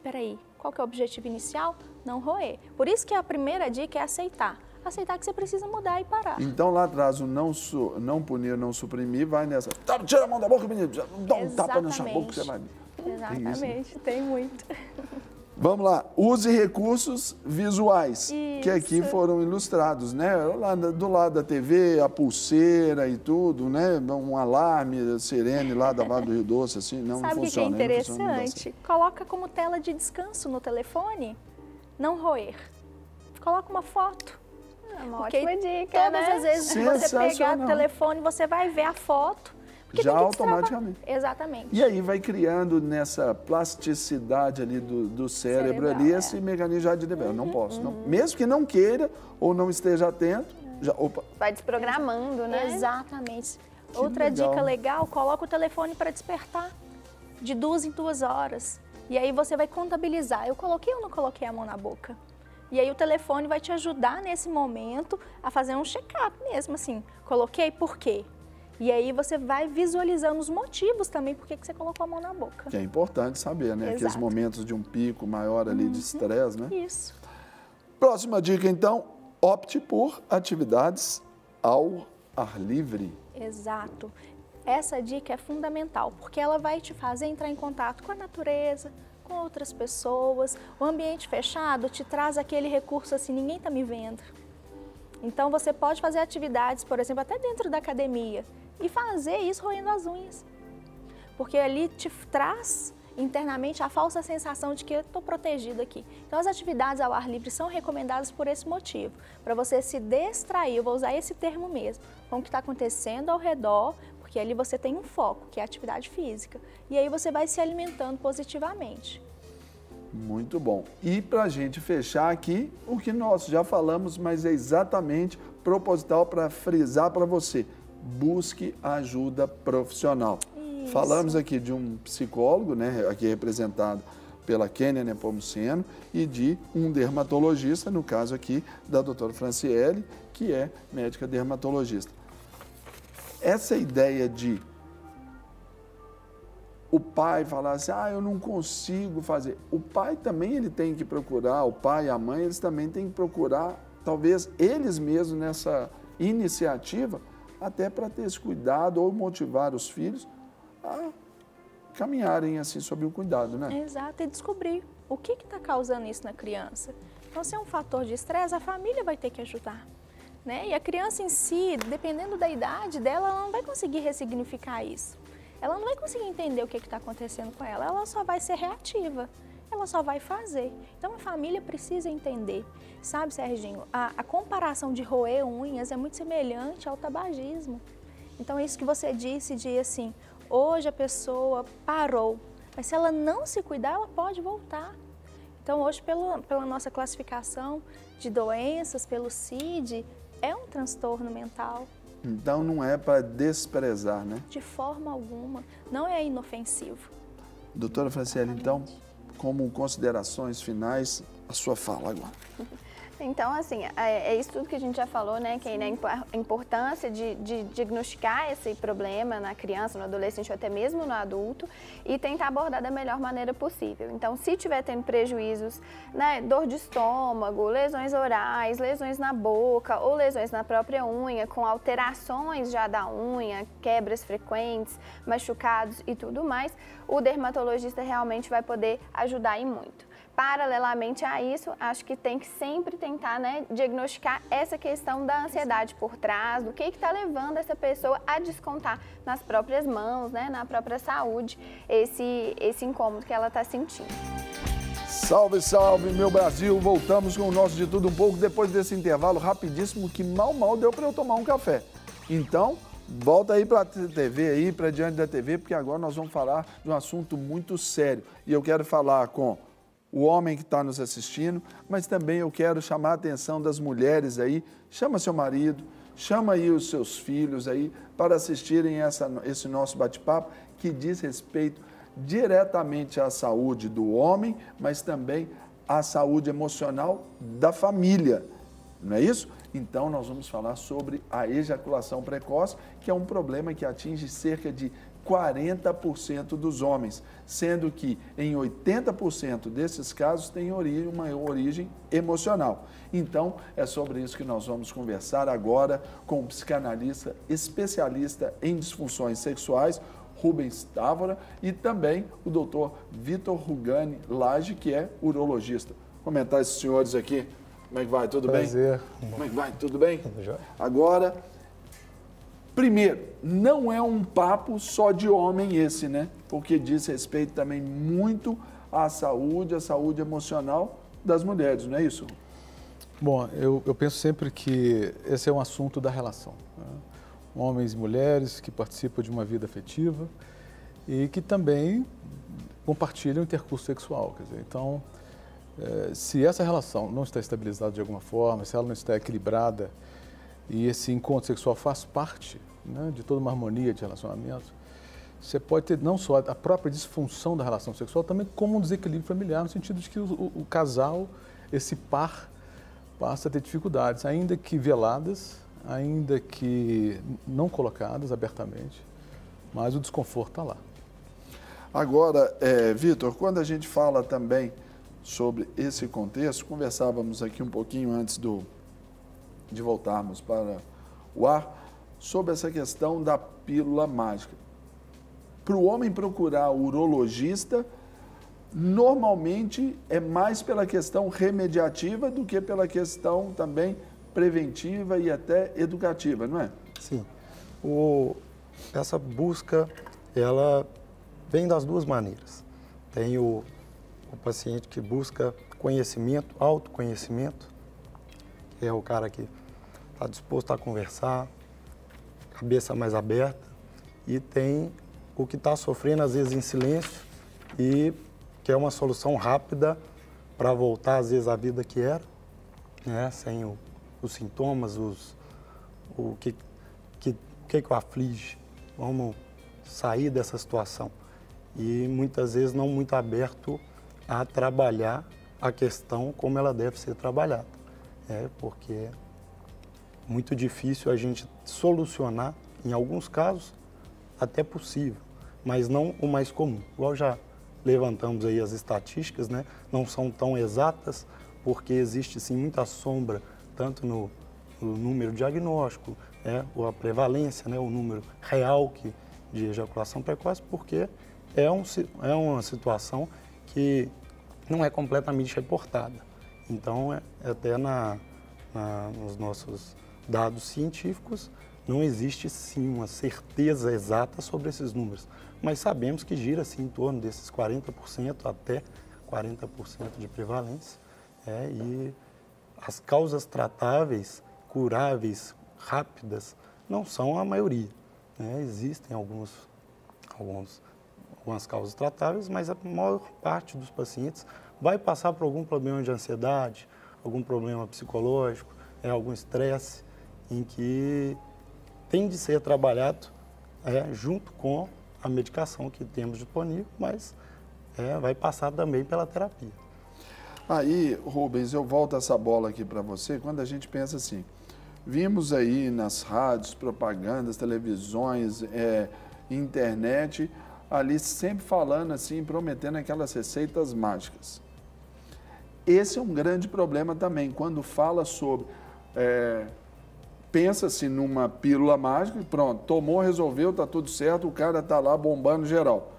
Peraí, qual que é o objetivo inicial? Não roer. Por isso que a primeira dica é aceitar. aceitar que você precisa mudar e parar. Então, lá atrás, o não punir, não suprimir, vai nessa. Tira a mão da boca, menino. Dá um tapa na sua boca que você vai. Exatamente, tem muito. Vamos lá. Use recursos visuais, que aqui foram ilustrados, né? Lá do lado da TV, a pulseira e tudo, né? Um alarme, sirene lá da Vale do Rio Doce, assim, não funciona. Sabe o que é interessante? Coloca como tela de descanso no telefone, não roer. Coloca uma foto. É uma ótima dica, todas as vezes que você pegar o telefone, você vai ver a foto. Já automaticamente. Exatamente. E aí vai criando nessa plasticidade ali do cérebro ali, esse mecanismo já de eu não posso. Não, mesmo que não queira ou não esteja atento, já, opa. Vai desprogramando, né? Exatamente. Outra dica legal, coloca o telefone para despertar de 2 em 2 horas. E aí você vai contabilizar, eu coloquei ou não coloquei a mão na boca? E aí o telefone vai te ajudar nesse momento a fazer um check-up mesmo, assim, coloquei por quê? E aí você vai visualizando os motivos também por que você colocou a mão na boca. Que é importante saber, né? Aqueles momentos de um pico maior ali de estresse, né? Isso. Próxima dica, então, opte por atividades ao ar livre. Exato. Essa dica é fundamental, porque ela vai te fazer entrar em contato com a natureza, com outras pessoas. O ambiente fechado te traz aquele recurso assim, ninguém está me vendo. Então você pode fazer atividades, por exemplo, até dentro da academia, e fazer isso roendo as unhas. Porque ali te traz internamente a falsa sensação de que eu estou protegido aqui. Então as atividades ao ar livre são recomendadas por esse motivo, para você se distrair, eu vou usar esse termo mesmo, com o que está acontecendo ao redor, porque ali você tem um foco, que é a atividade física, e aí você vai se alimentando positivamente. Muito bom. E para a gente fechar aqui, o que nós já falamos, mas é exatamente proposital para frisar para você. Busque ajuda profissional. Isso. Falamos aqui de um psicólogo, né, aqui representado pela Kênia Nepomuceno, e de um dermatologista, no caso aqui da doutora Franciele, que é médica dermatologista. Essa ideia de o pai falar assim, eu não consigo fazer. O pai também ele tem que procurar, o pai e a mãe, eles também têm que procurar, talvez eles mesmos nessa iniciativa, até para ter esse cuidado ou motivar os filhos a caminharem assim sob o cuidado, né? Exato, e descobrir o que está causando isso na criança. Então, se é um fator de estresse, a família vai ter que ajudar, né? E a criança em si, dependendo da idade dela, ela não vai conseguir ressignificar isso. Ela não vai conseguir entender o que está acontecendo com ela, ela só vai ser reativa, ela só vai fazer. Então, a família precisa entender. Sabe, Serginho, a comparação de roer unhas é muito semelhante ao tabagismo. Então, é isso que você disse de assim, hoje a pessoa parou, mas se ela não se cuidar, ela pode voltar. Então, hoje, pela nossa classificação de doenças, pelo CID, é um transtorno mental. Então, não é para desprezar, né? De forma alguma. Não é inofensivo. Doutora Franciele, então, como considerações finais, a sua fala agora. Então, assim, é isso tudo que a gente já falou, né? Que a importância de diagnosticar esse problema na criança, no adolescente ou até mesmo no adulto e tentar abordar da melhor maneira possível. Então, se tiver tendo prejuízos, né, dor de estômago, lesões orais, lesões na boca ou lesões na própria unha, com alterações já da unha, quebras frequentes, machucados e tudo mais, o dermatologista realmente vai poder ajudar e muito. Paralelamente a isso, acho que tem que sempre tentar, né, diagnosticar essa questão da ansiedade por trás, do que está levando essa pessoa a descontar nas próprias mãos, né, na própria saúde, esse incômodo que ela está sentindo. Salve, salve, meu Brasil! Voltamos com o nosso De Tudo Um Pouco depois desse intervalo rapidíssimo que mal deu para eu tomar um café. Então, volta aí para a TV, aí para diante da TV, porque agora nós vamos falar de um assunto muito sério. E eu quero falar com o homem que está nos assistindo, mas também eu quero chamar a atenção das mulheres aí. Chama seu marido, chama aí os seus filhos aí para assistirem esse nosso bate-papo que diz respeito diretamente à saúde do homem, mas também à saúde emocional da família. Não é isso? Então, nós vamos falar sobre a ejaculação precoce, que é um problema que atinge cerca de 40% dos homens, sendo que em 80% desses casos tem uma origem emocional. Então, é sobre isso que nós vamos conversar agora com o psicanalista especialista em disfunções sexuais, Rubens Távora, e também o doutor Vitor Rugani Lage, que é urologista. Vou comentar esses senhores aqui. Como é que vai? Tudo bem? Prazer. Como é que vai? Tudo bem? Tudo jóia. Agora, primeiro, não é um papo só de homem esse, né? Porque diz respeito também muito à saúde, a saúde emocional das mulheres, não é isso? Bom, eu penso sempre que esse é um assunto da relação, né? Homens e mulheres que participam de uma vida afetiva e que também compartilham intercurso sexual. Quer dizer, então, se essa relação não está estabilizada de alguma forma, se ela não está equilibrada e esse encontro sexual faz parte, né, de toda uma harmonia de relacionamento, você pode ter não só a própria disfunção da relação sexual, também como um desequilíbrio familiar, no sentido de que o casal, esse par, passa a ter dificuldades, ainda que veladas, ainda que não colocadas abertamente, mas o desconforto está lá. Agora, Vitor, quando a gente fala também sobre esse contexto, conversávamos aqui um pouquinho antes de voltarmos para o ar, sobre essa questão da pílula mágica. Para o homem procurar o urologista, normalmente é mais pela questão remediativa do que pela questão também preventiva e até educativa, não é? Sim. Essa busca, ela vem das duas maneiras. Tem o paciente que busca conhecimento, autoconhecimento, que é o cara que está disposto a conversar, cabeça mais aberta, e tem o que está sofrendo, às vezes, em silêncio e quer uma solução rápida para voltar, às vezes, à vida que era, né? Sem os sintomas, o que o aflige. Vamos sair dessa situação. E, muitas vezes, não muito aberto a trabalhar a questão como ela deve ser trabalhada. Porque é muito difícil a gente solucionar, em alguns casos, até possível, mas não o mais comum. Igual já levantamos aí as estatísticas, né? Não são tão exatas, porque existe sim muita sombra, tanto no número diagnóstico, ou a prevalência, né? O número real de ejaculação precoce, porque é uma situação que não é completamente reportada. Então, até nos nossos dados científicos, não existe sim uma certeza exata sobre esses números, mas sabemos que gira assim, em torno desses 40% até 40% de prevalência. E as causas tratáveis, curáveis, rápidas, não são a maioria, né? Existem algumas causas tratáveis, mas a maior parte dos pacientes vai passar por algum problema de ansiedade, algum problema psicológico, algum estresse, em que tem de ser trabalhado junto com a medicação que temos disponível, mas vai passar também pela terapia. Aí, Rubens, eu volto essa bola aqui para você, quando a gente pensa assim, vimos aí nas rádios, propagandas, televisões, internet, ali sempre falando assim, prometendo aquelas receitas mágicas. Esse é um grande problema também, quando fala sobre... pensa-se numa pílula mágica e pronto, tomou, resolveu, está tudo certo, o cara está lá bombando geral.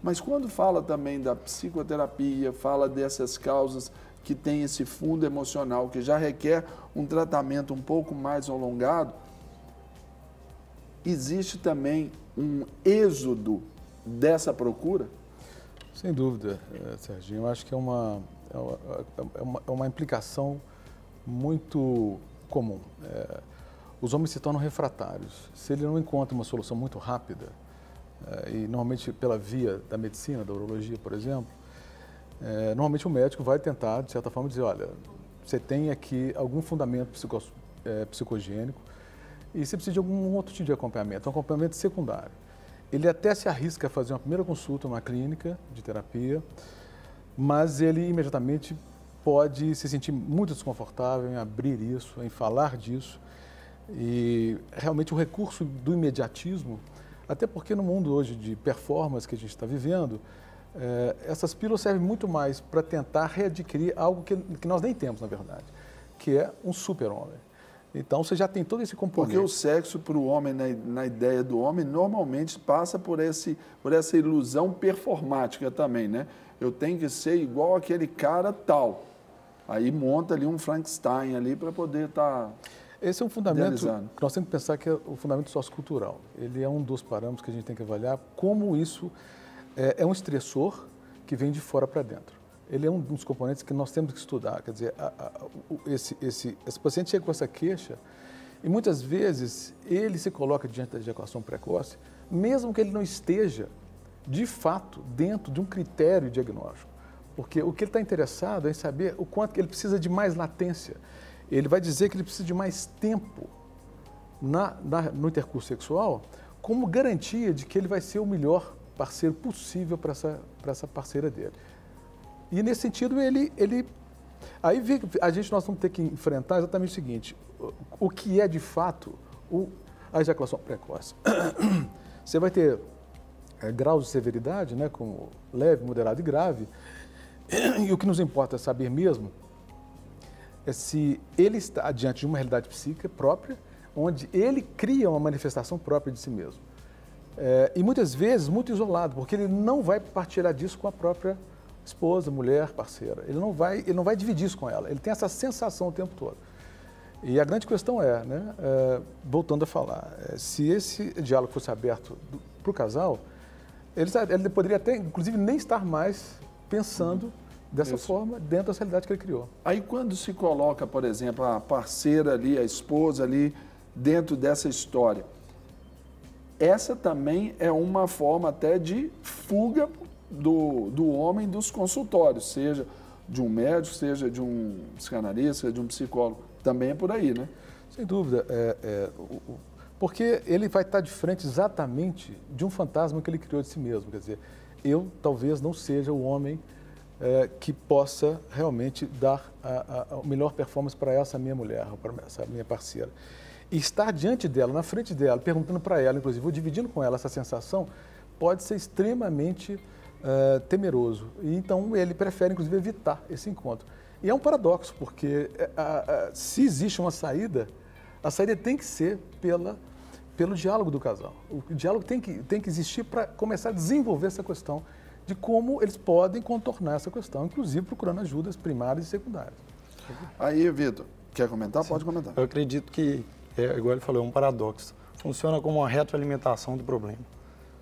Mas quando fala também da psicoterapia, fala dessas causas que tem esse fundo emocional, que já requer um tratamento um pouco mais alongado, existe também um êxodo dessa procura? Sem dúvida, Serginho. Eu acho que é uma implicação muito comum. Os homens se tornam refratários. Se ele não encontra uma solução muito rápida, e normalmente pela via da medicina, da urologia, por exemplo, normalmente o médico vai tentar, de certa forma, dizer, olha, você tem aqui algum fundamento psicogênico e você precisa de algum outro tipo de acompanhamento, um acompanhamento secundário. Ele até se arrisca a fazer uma primeira consulta numa clínica de terapia, mas ele imediatamente pode se sentir muito desconfortável em abrir isso, em falar disso. E realmente o recurso do imediatismo Até porque no mundo hoje de performance que a gente está vivendo, essas pílulas servem muito mais para tentar readquirir algo que nós nem temos, na verdade, que é um super-homem. Então, você já tem todo esse componente. Porque o sexo para o homem, na ideia do homem, normalmente passa por essa ilusão performática também, né? Eu tenho que ser igual aquele cara tal. Aí monta ali um Frankenstein ali para poder estar... Esse é um fundamento idealizando. que nós temos que pensar que é o fundamento sociocultural. Ele é um dos parâmetros que a gente tem que avaliar como isso é um estressor que vem de fora para dentro. Ele é um dos componentes que nós temos que estudar. Quer dizer, esse paciente chega com essa queixa e muitas vezes ele se coloca diante da ejaculação precoce, mesmo que ele não esteja, de fato, dentro de um critério diagnóstico. Porque o que ele está interessado é em saber o quanto que ele precisa de mais latência. Ele vai dizer que ele precisa de mais tempo no intercurso sexual como garantia de que ele vai ser o melhor parceiro possível para essa parceira dele. E nesse sentido, aí nós vamos ter que enfrentar exatamente o seguinte, o que é de fato a ejaculação precoce. Você vai ter graus de severidade, né, como leve, moderado e grave, e o que nos importa saber mesmo é se ele está diante de uma realidade psíquica própria, onde ele cria uma manifestação própria de si mesmo. E muitas vezes muito isolado, porque ele não vai partilhar disso com a própria esposa, mulher, parceira. Ele não vai dividir isso com ela. Ele tem essa sensação o tempo todo. E a grande questão voltando a falar, se esse diálogo fosse aberto para o casal, ele poderia até, inclusive, nem estar mais pensando dessa forma dentro da realidade que ele criou. Aí quando se coloca, por exemplo, a parceira ali, a esposa ali, dentro dessa história, essa também é uma forma até de fuga do homem dos consultórios, seja de um médico, seja de um psicanalista, de um psicólogo. Também é por aí, né? Sem dúvida. Porque ele vai estar de frente exatamente de um fantasma que ele criou de si mesmo. Quer dizer, eu talvez não seja o homem que possa realmente dar a melhor performance para essa minha mulher, para essa minha parceira. E estar diante dela, na frente dela, perguntando para ela, inclusive, ou dividindo com ela essa sensação, pode ser extremamente temeroso. E então ele prefere, inclusive, evitar esse encontro. E é um paradoxo, porque se existe uma saída, a saída tem que ser pelo diálogo do casal. O diálogo tem que existir para começar a desenvolver essa questão de como eles podem contornar essa questão, inclusive procurando ajudas primárias e secundárias. Aí, Vitor, quer comentar? Sim. Pode comentar. Eu acredito que, igual ele falou, é um paradoxo. Funciona como uma retroalimentação do problema,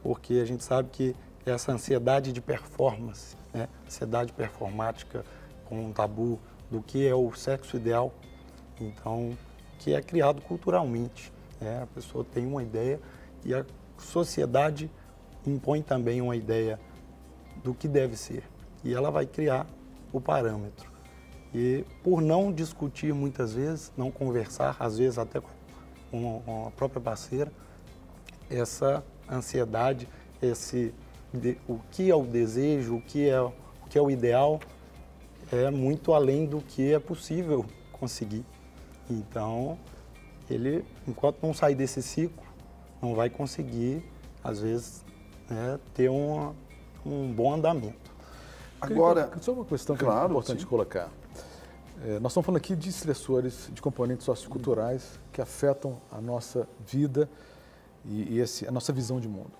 porque a gente sabe que essa ansiedade de performance, né, ansiedade performática, como um tabu do que é o sexo ideal, então, que é criado culturalmente. Né? A pessoa tem uma ideia e a sociedade impõe também uma ideia do que deve ser. E ela vai criar o parâmetro. E por não discutir muitas vezes, não conversar, às vezes até com a própria parceira, essa ansiedade, o que é o desejo, o que é o ideal, é muito além do que é possível conseguir. Então, ele, enquanto não sair desse ciclo, não vai conseguir, às vezes, ter um bom andamento. Agora, só uma questão que é importante colocar. Nós estamos falando aqui de estressores, de componentes socioculturais que afetam a nossa vida e a nossa visão de mundo.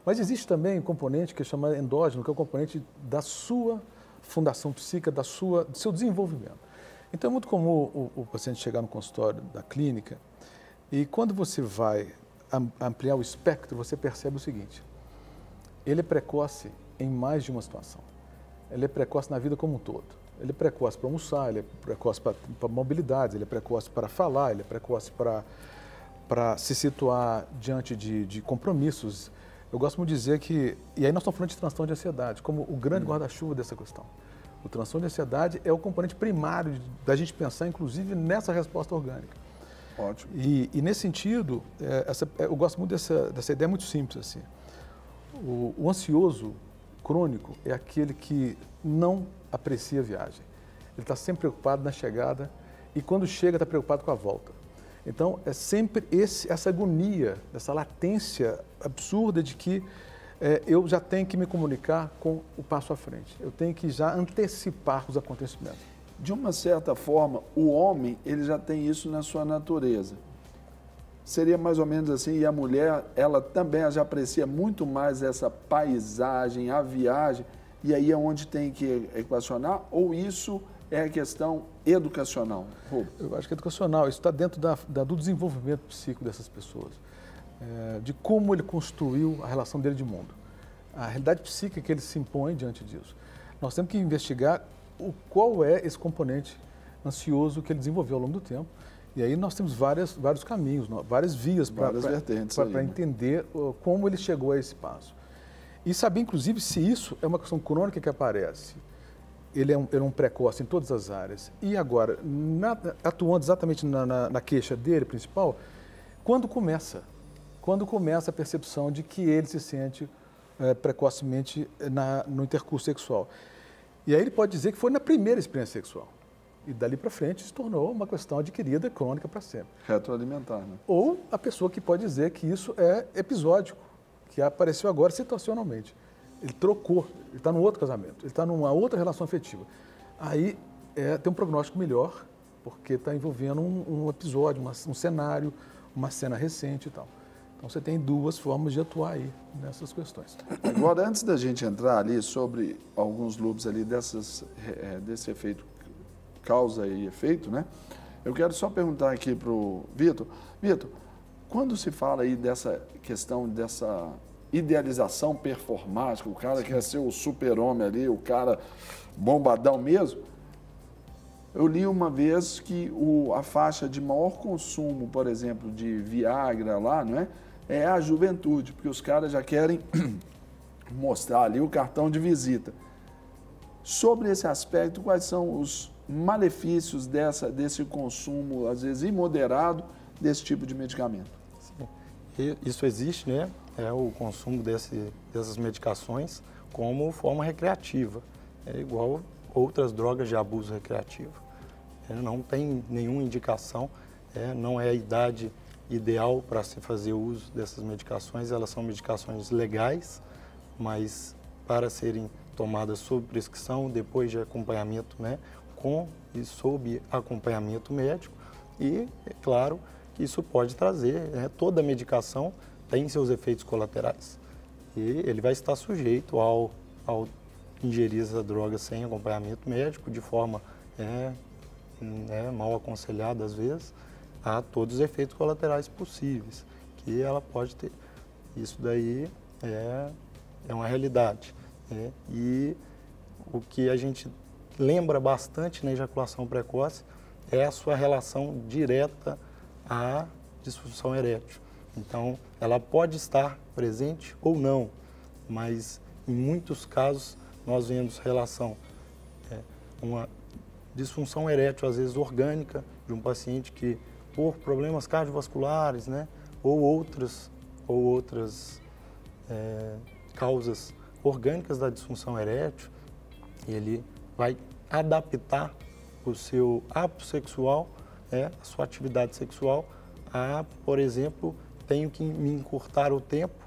Mas existe também um componente que é chamado endógeno, que é o componente da sua fundação psíquica, do seu desenvolvimento. Então é muito comum o paciente chegar no consultório da clínica e quando você vai ampliar o espectro, você percebe o seguinte: ele é precoce em mais de uma situação. Ele é precoce na vida como um todo. Ele é precoce para almoçar, ele é precoce para mobilidade, ele é precoce para falar, ele é precoce para se situar diante de compromissos. Eu gosto muito de dizer que, e aí nós estamos falando de transtorno de ansiedade, como o grande guarda-chuva dessa questão. O transtorno de ansiedade é o componente primário da gente pensar, inclusive, nessa resposta orgânica. Ótimo. E nesse sentido, eu gosto muito dessa ideia muito simples, assim. O ansioso crônico é aquele que não aprecia a viagem. Ele está sempre preocupado na chegada e quando chega está preocupado com a volta. Então, é sempre essa agonia, essa latência absurda de que eu já tenho que me comunicar com o passo à frente. Eu tenho que já antecipar os acontecimentos. De uma certa forma, o homem, ele já tem isso na sua natureza. Seria mais ou menos assim, e a mulher, ela também já aprecia muito mais essa paisagem, a viagem, e aí é onde tem que equacionar, ou isso é a questão educacional? Eu acho que é educacional, isso está dentro do desenvolvimento psíquico dessas pessoas, de como ele construiu a relação dele de mundo. A realidade psíquica que ele se impõe diante disso. Nós temos que investigar qual é esse componente ansioso que ele desenvolveu ao longo do tempo. E aí nós temos vários caminhos, várias vias para entender como ele chegou a esse passo. E saber, inclusive, se isso é uma questão crônica que aparece. Ele é um precoce em todas as áreas. E agora, atuando exatamente na queixa dele principal, quando começa a percepção de que ele se sente precocemente no intercurso sexual. E aí ele pode dizer que foi na primeira experiência sexual. E dali para frente se tornou uma questão adquirida, crônica para sempre. Retroalimentar, né? Ou a pessoa que pode dizer que isso é episódico, que apareceu agora situacionalmente. Ele trocou, ele está num outro casamento, ele está numa outra relação afetiva. Aí tem um prognóstico melhor, porque está envolvendo um episódio, um cenário, uma cena recente e tal. Então você tem duas formas de atuar aí nessas questões. Agora, antes da gente entrar ali sobre alguns loops ali desse efeito, causa e efeito, né? Eu quero só perguntar aqui para o Vitor. Vitor, quando se fala aí dessa questão, dessa idealização performática, o cara quer ser o super-homem ali, o cara bombadão mesmo, eu li uma vez que a faixa de maior consumo, por exemplo, de Viagra lá, não é? É a juventude, porque os caras já querem mostrar ali o cartão de visita. Sobre esse aspecto, quais são os malefícios desse consumo, às vezes imoderado, desse tipo de medicamento? Sim. Isso existe, né? É o consumo dessas medicações como forma recreativa. É igual outras drogas de abuso recreativo. Não tem nenhuma indicação, não é a idade ideal para se fazer uso dessas medicações. Elas são medicações legais, mas para serem tomadas sob prescrição, depois de acompanhamento, né, com e sob acompanhamento médico. E é claro que isso pode trazer, toda medicação tem seus efeitos colaterais. E ele vai estar sujeito ao ingerir essa droga sem acompanhamento médico, de forma mal aconselhada às vezes, a todos os efeitos colaterais possíveis que ela pode ter. Isso daí é uma realidade. E o que a gente lembra bastante na ejaculação precoce é a sua relação direta à disfunção erétil. Então, ela pode estar presente ou não, mas em muitos casos nós vemos relação, uma disfunção erétil, às vezes orgânica, de um paciente que, por problemas cardiovasculares, né, ou outras causas orgânicas da disfunção erétil, ele vai adaptar o seu hábito sexual, a sua atividade sexual, a, por exemplo, tenho que me encurtar o tempo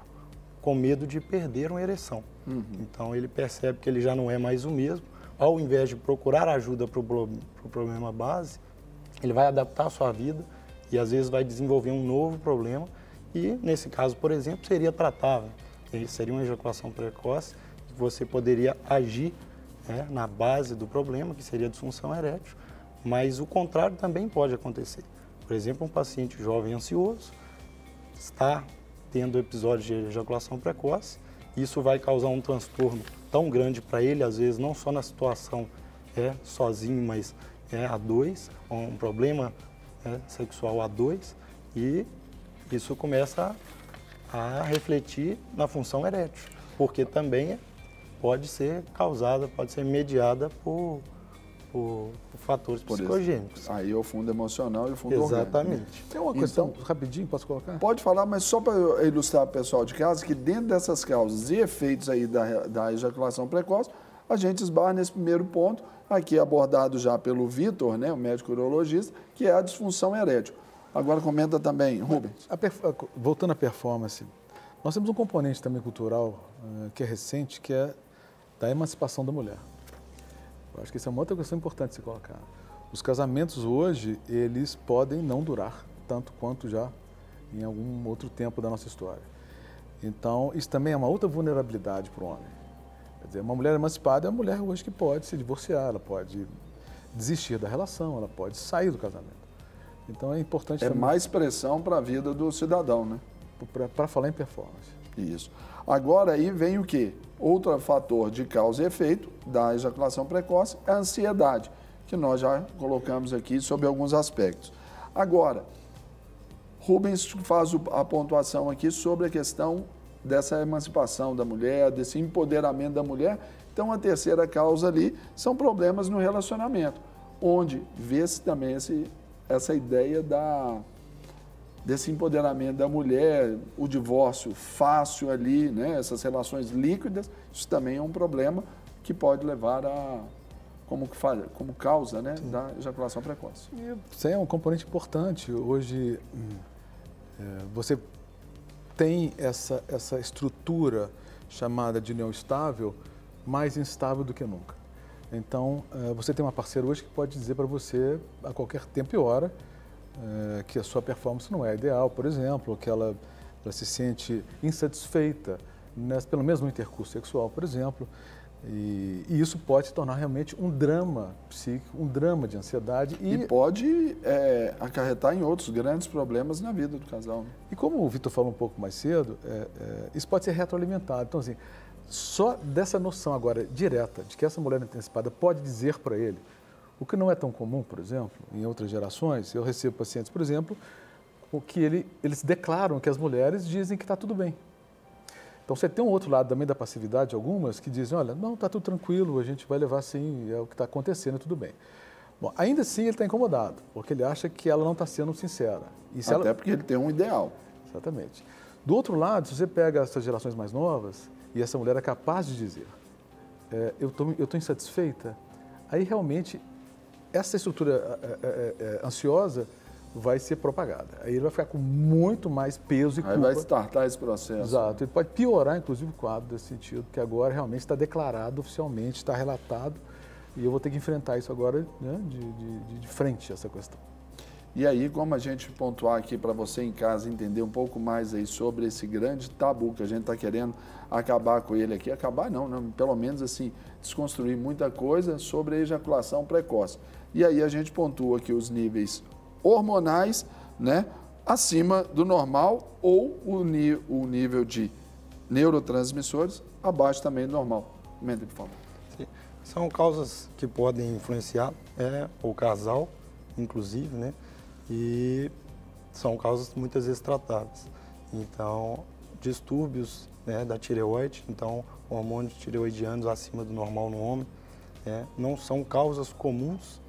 com medo de perder uma ereção. Uhum. Então, ele percebe que ele já não é mais o mesmo. Ao invés de procurar ajuda para o problema base, ele vai adaptar a sua vida e, às vezes, vai desenvolver um novo problema. E, nesse caso, por exemplo, seria tratável. Seria uma ejaculação precoce, que você poderia agir na base do problema, que seria a disfunção erétil. Mas o contrário também pode acontecer. Por exemplo, um paciente jovem ansioso está tendo episódio de ejaculação precoce, isso vai causar um transtorno tão grande para ele, às vezes não só na situação sozinho, mas a dois, um problema sexual a dois, e isso começa a refletir na função erétil, porque também pode ser causada, pode ser mediada por fatores psicogênicos. Aí é o fundo emocional e o fundo Exatamente. orgânico. Tem uma questão, rapidinho, posso colocar? Pode falar, mas só para ilustrar o pessoal de casa, que dentro dessas causas e efeitos aí da ejaculação precoce, a gente esbarra nesse primeiro ponto, aqui abordado já pelo Vitor, né, o médico urologista, que é a disfunção erétil. Agora comenta também, Rubens. Voltando à performance, nós temos um componente também cultural que é recente, que é da emancipação da mulher. Eu acho que isso é uma outra questão importante se colocar. Os casamentos hoje, eles podem não durar tanto quanto já em algum outro tempo da nossa história. Então, isso também é uma outra vulnerabilidade para o homem. Quer dizer, uma mulher emancipada é uma mulher hoje que pode se divorciar, ela pode desistir da relação, ela pode sair do casamento. Então, é importante também... mais pressão para a vida do cidadão, né? Para falar em performance. Isso. Agora aí vem o quê? Outro fator de causa e efeito da ejaculação precoce é a ansiedade, que nós já colocamos aqui sobre alguns aspectos. Agora, Rubens faz a pontuação aqui sobre a questão dessa emancipação da mulher, desse empoderamento da mulher. Então, a terceira causa ali são problemas no relacionamento, onde vê-se também essa ideia desse empoderamento da mulher, o divórcio fácil ali, né? Essas relações líquidas, isso também é um problema que pode levar como causa, né, da ejaculação precoce. Isso é um componente importante. Hoje, você tem essa estrutura chamada de união estável mais instável do que nunca. Então, você tem uma parceira hoje que pode dizer para você a qualquer tempo e hora que a sua performance não é ideal, por exemplo, que ela se sente insatisfeita, pelo menos no intercurso sexual, por exemplo. E isso pode se tornar realmente um drama psíquico, um drama de ansiedade. E pode acarretar em outros grandes problemas na vida do casal. Né? E como o Vitor falou um pouco mais cedo, isso pode ser retroalimentado. Então, assim, só dessa noção agora direta de que essa mulher emancipada pode dizer para ele, o que não é tão comum, por exemplo, em outras gerações, eu recebo pacientes, por exemplo, que eles declaram que as mulheres dizem que está tudo bem. Então, você tem um outro lado também da passividade, algumas que dizem, olha, não, está tudo tranquilo, a gente vai levar assim, é o que está acontecendo, tudo bem. Bom, ainda assim ele está incomodado, porque ele acha que ela não está sendo sincera. Porque ele tem um ideal. Exatamente. Do outro lado, se você pega essas gerações mais novas e essa mulher é capaz de dizer, eu estou insatisfeita, aí realmente essa estrutura ansiosa vai ser propagada. Aí ele vai ficar com muito mais peso e culpa. Aí vai startar esse processo. Exato. Ele pode piorar, inclusive, o quadro desse sentido, porque agora realmente está declarado oficialmente, está relatado, e eu vou ter que enfrentar isso agora, né, de frente, essa questão. E aí, como a gente pontuar aqui para você em casa entender um pouco mais aí sobre esse grande tabu que a gente está querendo acabar com ele aqui, acabar não, pelo menos assim, desconstruir muita coisa sobre a ejaculação precoce. E aí a gente pontua aqui os níveis hormonais, né, acima do normal ou o nível de neurotransmissores abaixo também do normal. Comenta, por favor. Sim. São causas que podem influenciar o casal, inclusive, né, e são causas muitas vezes tratáveis. Então, distúrbios, né, da tireoide, então hormônios tireoidianos acima do normal no homem, não são causas comuns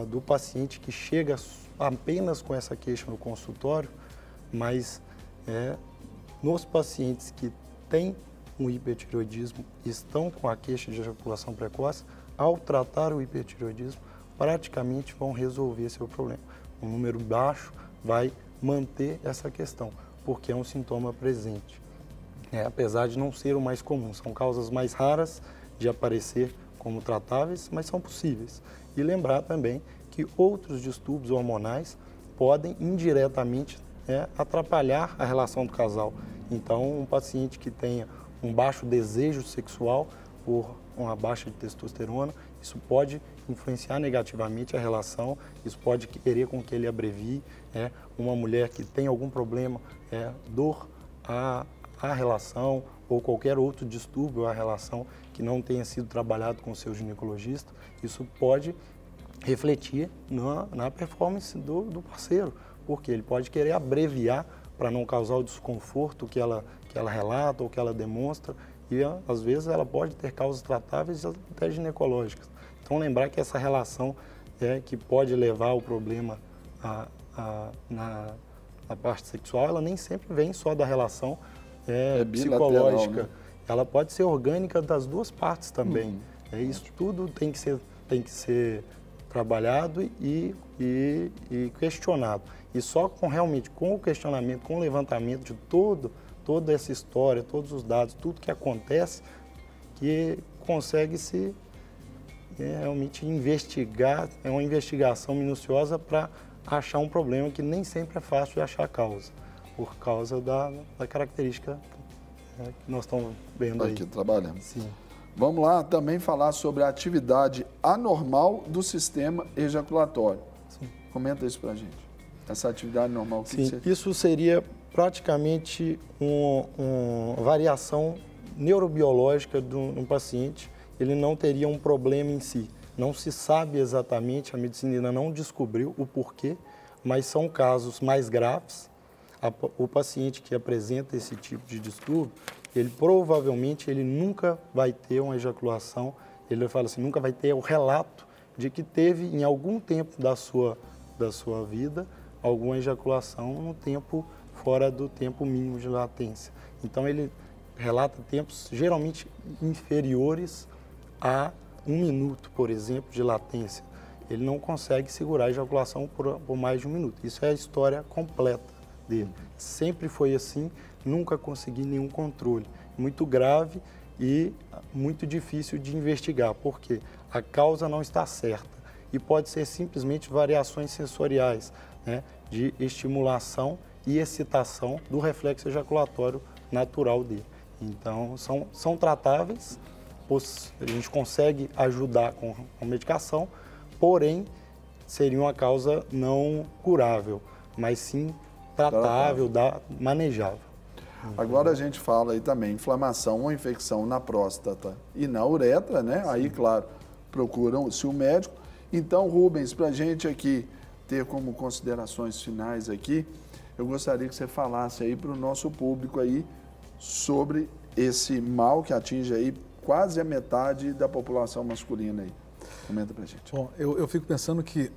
do paciente que chega apenas com essa queixa no consultório, mas nos pacientes que têm um hipertireoidismo e estão com a queixa de ejaculação precoce, ao tratar o hipertireoidismo, praticamente vão resolver seu problema. Um número baixo vai manter essa questão, porque é um sintoma presente. Apesar de não ser o mais comum, são causas mais raras de aparecer como tratáveis, mas são possíveis. E lembrar também que outros distúrbios hormonais podem indiretamente atrapalhar a relação do casal. Então, um paciente que tenha um baixo desejo sexual por uma baixa de testosterona, isso pode influenciar negativamente a relação, isso pode querer com que ele abrevie. Uma mulher que tem algum problema, dor à relação ou qualquer outro distúrbio à relação que não tenha sido trabalhado com o seu ginecologista, isso pode refletir na performance do parceiro, porque ele pode querer abreviar para não causar o desconforto que ela relata ou que ela demonstra, e às vezes ela pode ter causas tratáveis até ginecológicas. Então lembrar que essa relação que pode levar o problema na parte sexual, ela nem sempre vem só da relação psicológica, né? Ela pode ser orgânica das duas partes também. Isso tudo tem que ser trabalhado e questionado. E só realmente com o questionamento, com o levantamento de toda essa história, todos os dados, tudo que acontece, que consegue se realmente investigar, é uma investigação minuciosa para achar um problema que nem sempre é fácil de achar a causa, por causa da característica que nós estamos vendo aí. Aqui trabalhamos. Sim. Vamos lá também falar sobre a atividade anormal do sistema ejaculatório. Sim. Comenta isso pra gente. Essa atividade normal. Sim, isso seria praticamente uma variação neurobiológica de um paciente. Ele não teria um problema em si. Não se sabe exatamente, a medicina ainda não descobriu o porquê, mas são casos mais graves. O paciente que apresenta esse tipo de distúrbio, ele provavelmente nunca vai ter uma ejaculação, ele fala assim, nunca vai ter o relato de que teve em algum tempo da sua vida alguma ejaculação no tempo fora do tempo mínimo de latência. Então ele relata tempos geralmente inferiores a 1 minuto, por exemplo, de latência. Ele não consegue segurar a ejaculação por mais de 1 minuto. Isso é a história completa dele. Sempre foi assim, nunca consegui nenhum controle. Muito grave e muito difícil de investigar, porque a causa não está certa. E pode ser simplesmente variações sensoriais, né, de estimulação e excitação do reflexo ejaculatório natural dele. Então, são tratáveis, a gente consegue ajudar com medicação, porém, seria uma causa não curável, mas sim tratável, manejável. Agora a gente fala aí também inflamação ou infecção na próstata e na uretra, né? Sim. Aí, claro, procuram-se o médico. Então, Rubens, para a gente aqui ter como considerações finais aqui, eu gostaria que você falasse aí para o nosso público aí sobre esse mal que atinge aí quase a metade da população masculina aí. Comenta pra gente. Bom, eu fico pensando que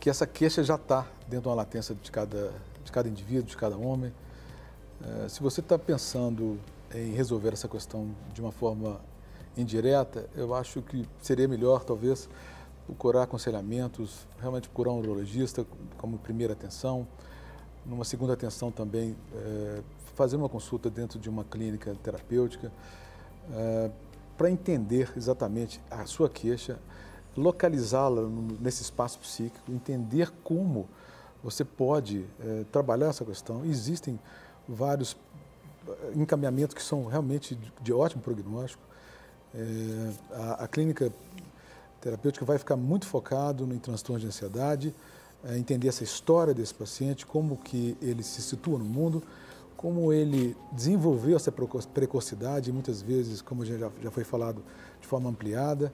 essa queixa já está dentro de uma latência de cada indivíduo, de cada homem. Se você está pensando em resolver essa questão de uma forma indireta, eu acho que seria melhor, talvez, procurar aconselhamentos, realmente procurar um urologista como primeira atenção, numa segunda atenção também, fazer uma consulta dentro de uma clínica terapêutica, para entender exatamente a sua queixa, localizá-la nesse espaço psíquico, entender como você pode trabalhar essa questão. Existem vários encaminhamentos que são realmente de ótimo prognóstico. A clínica terapêutica vai ficar muito focado em transtornos de ansiedade, entender essa história desse paciente, como que ele se situa no mundo, como ele desenvolveu essa precocidade, muitas vezes, como já foi falado, de forma ampliada,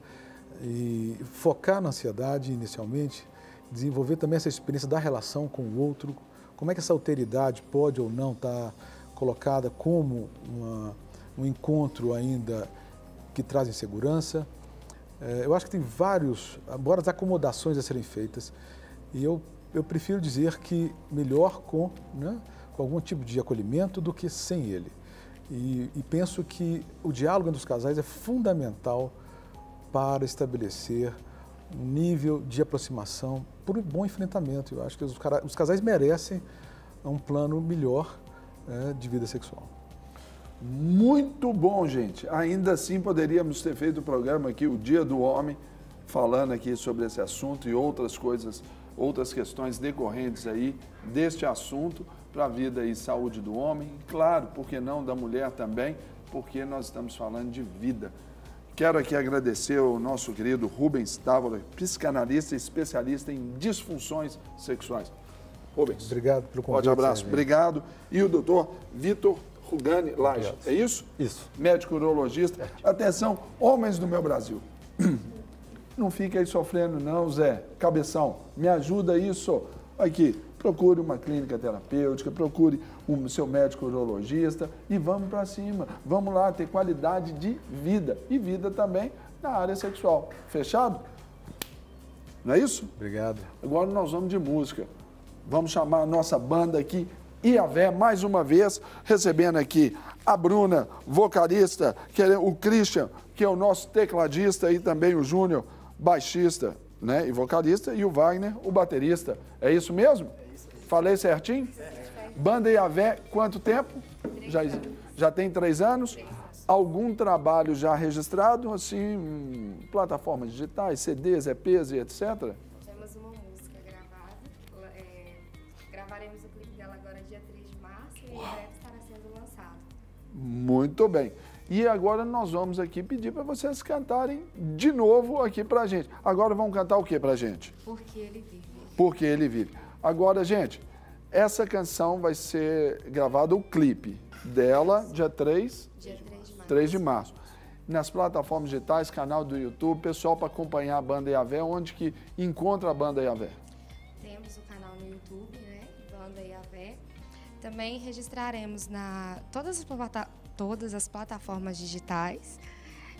e focar na ansiedade inicialmente, desenvolver também essa experiência da relação com o outro, como é que essa alteridade pode ou não estar colocada como um encontro ainda que traz insegurança. Eu acho que tem várias acomodações a serem feitas, e eu prefiro dizer que melhor com algum tipo de acolhimento do que sem ele. E penso que o diálogo entre os casais é fundamental para estabelecer um nível de aproximação por um bom enfrentamento. Eu acho que os casais merecem um plano melhor de vida sexual. Muito bom, gente. Ainda assim, poderíamos ter feito o programa aqui, o Dia do Homem, falando aqui sobre esse assunto e outras coisas, outras questões decorrentes aí deste assunto para a vida e saúde do homem. Claro, por que não da mulher também, porque nós estamos falando de vida. Quero aqui agradecer ao nosso querido Rubens Távola, psicanalista e especialista em disfunções sexuais. Rubens. Obrigado pelo convite. Forte abraço. Obrigado. E o doutor Vitor Rugani Laje. É isso? Isso. Médico urologista. Atenção, homens do meu Brasil. Não fica aí sofrendo não, Zé. Cabeção, me ajuda isso. Aqui, procure uma clínica terapêutica, procure o seu médico urologista e vamos para cima. Vamos lá ter qualidade de vida e vida também na área sexual. Fechado? Não é isso? Obrigado. Agora nós vamos de música. Vamos chamar a nossa banda aqui, Iavé, mais uma vez, recebendo aqui a Bruna, vocalista, o Christian, que é o nosso tecladista, e também o Júnior, baixista, né, e vocalista, e o Wagner, o baterista. É isso mesmo? É isso mesmo. Falei certinho? Banda Yahvé, quanto tempo? Já tem 3 anos? Algum trabalho já registrado, assim, plataformas digitais, CDs, EPs e etc? Temos uma música gravada, gravaremos o clipe dela agora dia 3 de março e em breve estará sendo lançado. Muito bem. E agora nós vamos aqui pedir para vocês cantarem de novo aqui pra gente. Agora vão cantar o que pra gente? Porque Ele Vive. Porque Ele Vive. Agora, gente, essa canção vai ser gravado o clipe dela dia 3 de março. Nas plataformas digitais, canal do YouTube, pessoal para acompanhar a Banda Yahvé, onde que encontra a Banda Yahvé? Temos o canal no YouTube, né? Banda Yahvé. Também registraremos na todas as plataformas digitais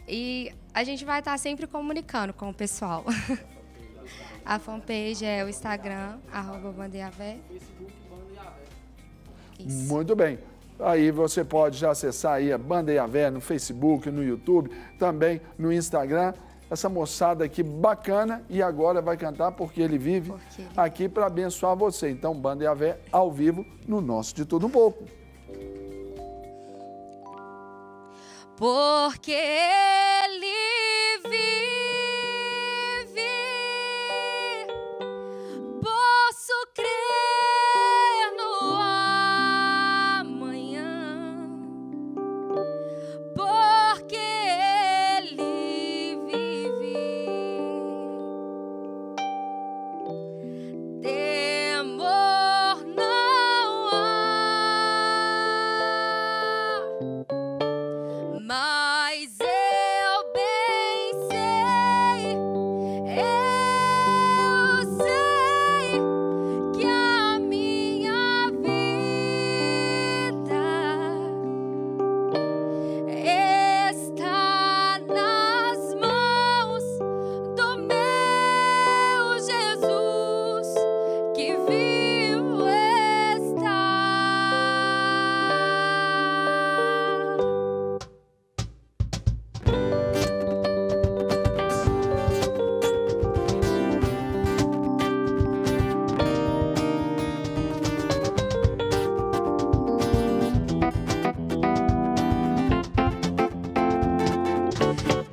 e a gente vai estar sempre comunicando com o pessoal. A fanpage é o Instagram, @BandaYahvé. Isso. Muito bem. Aí você pode já acessar aí a Banda Yahvé no Facebook, no YouTube, também no Instagram. Essa moçada aqui bacana e agora vai cantar Porque Ele Vive aqui para abençoar você. Então, Banda Yahvé ao vivo no nosso De Tudo Um Pouco. Porque Ele vive, posso crer no amanhã, porque Ele vive, temor não há. Mas eu bem sei que a minha vida está nas mãos do meu Jesus, que vivo está.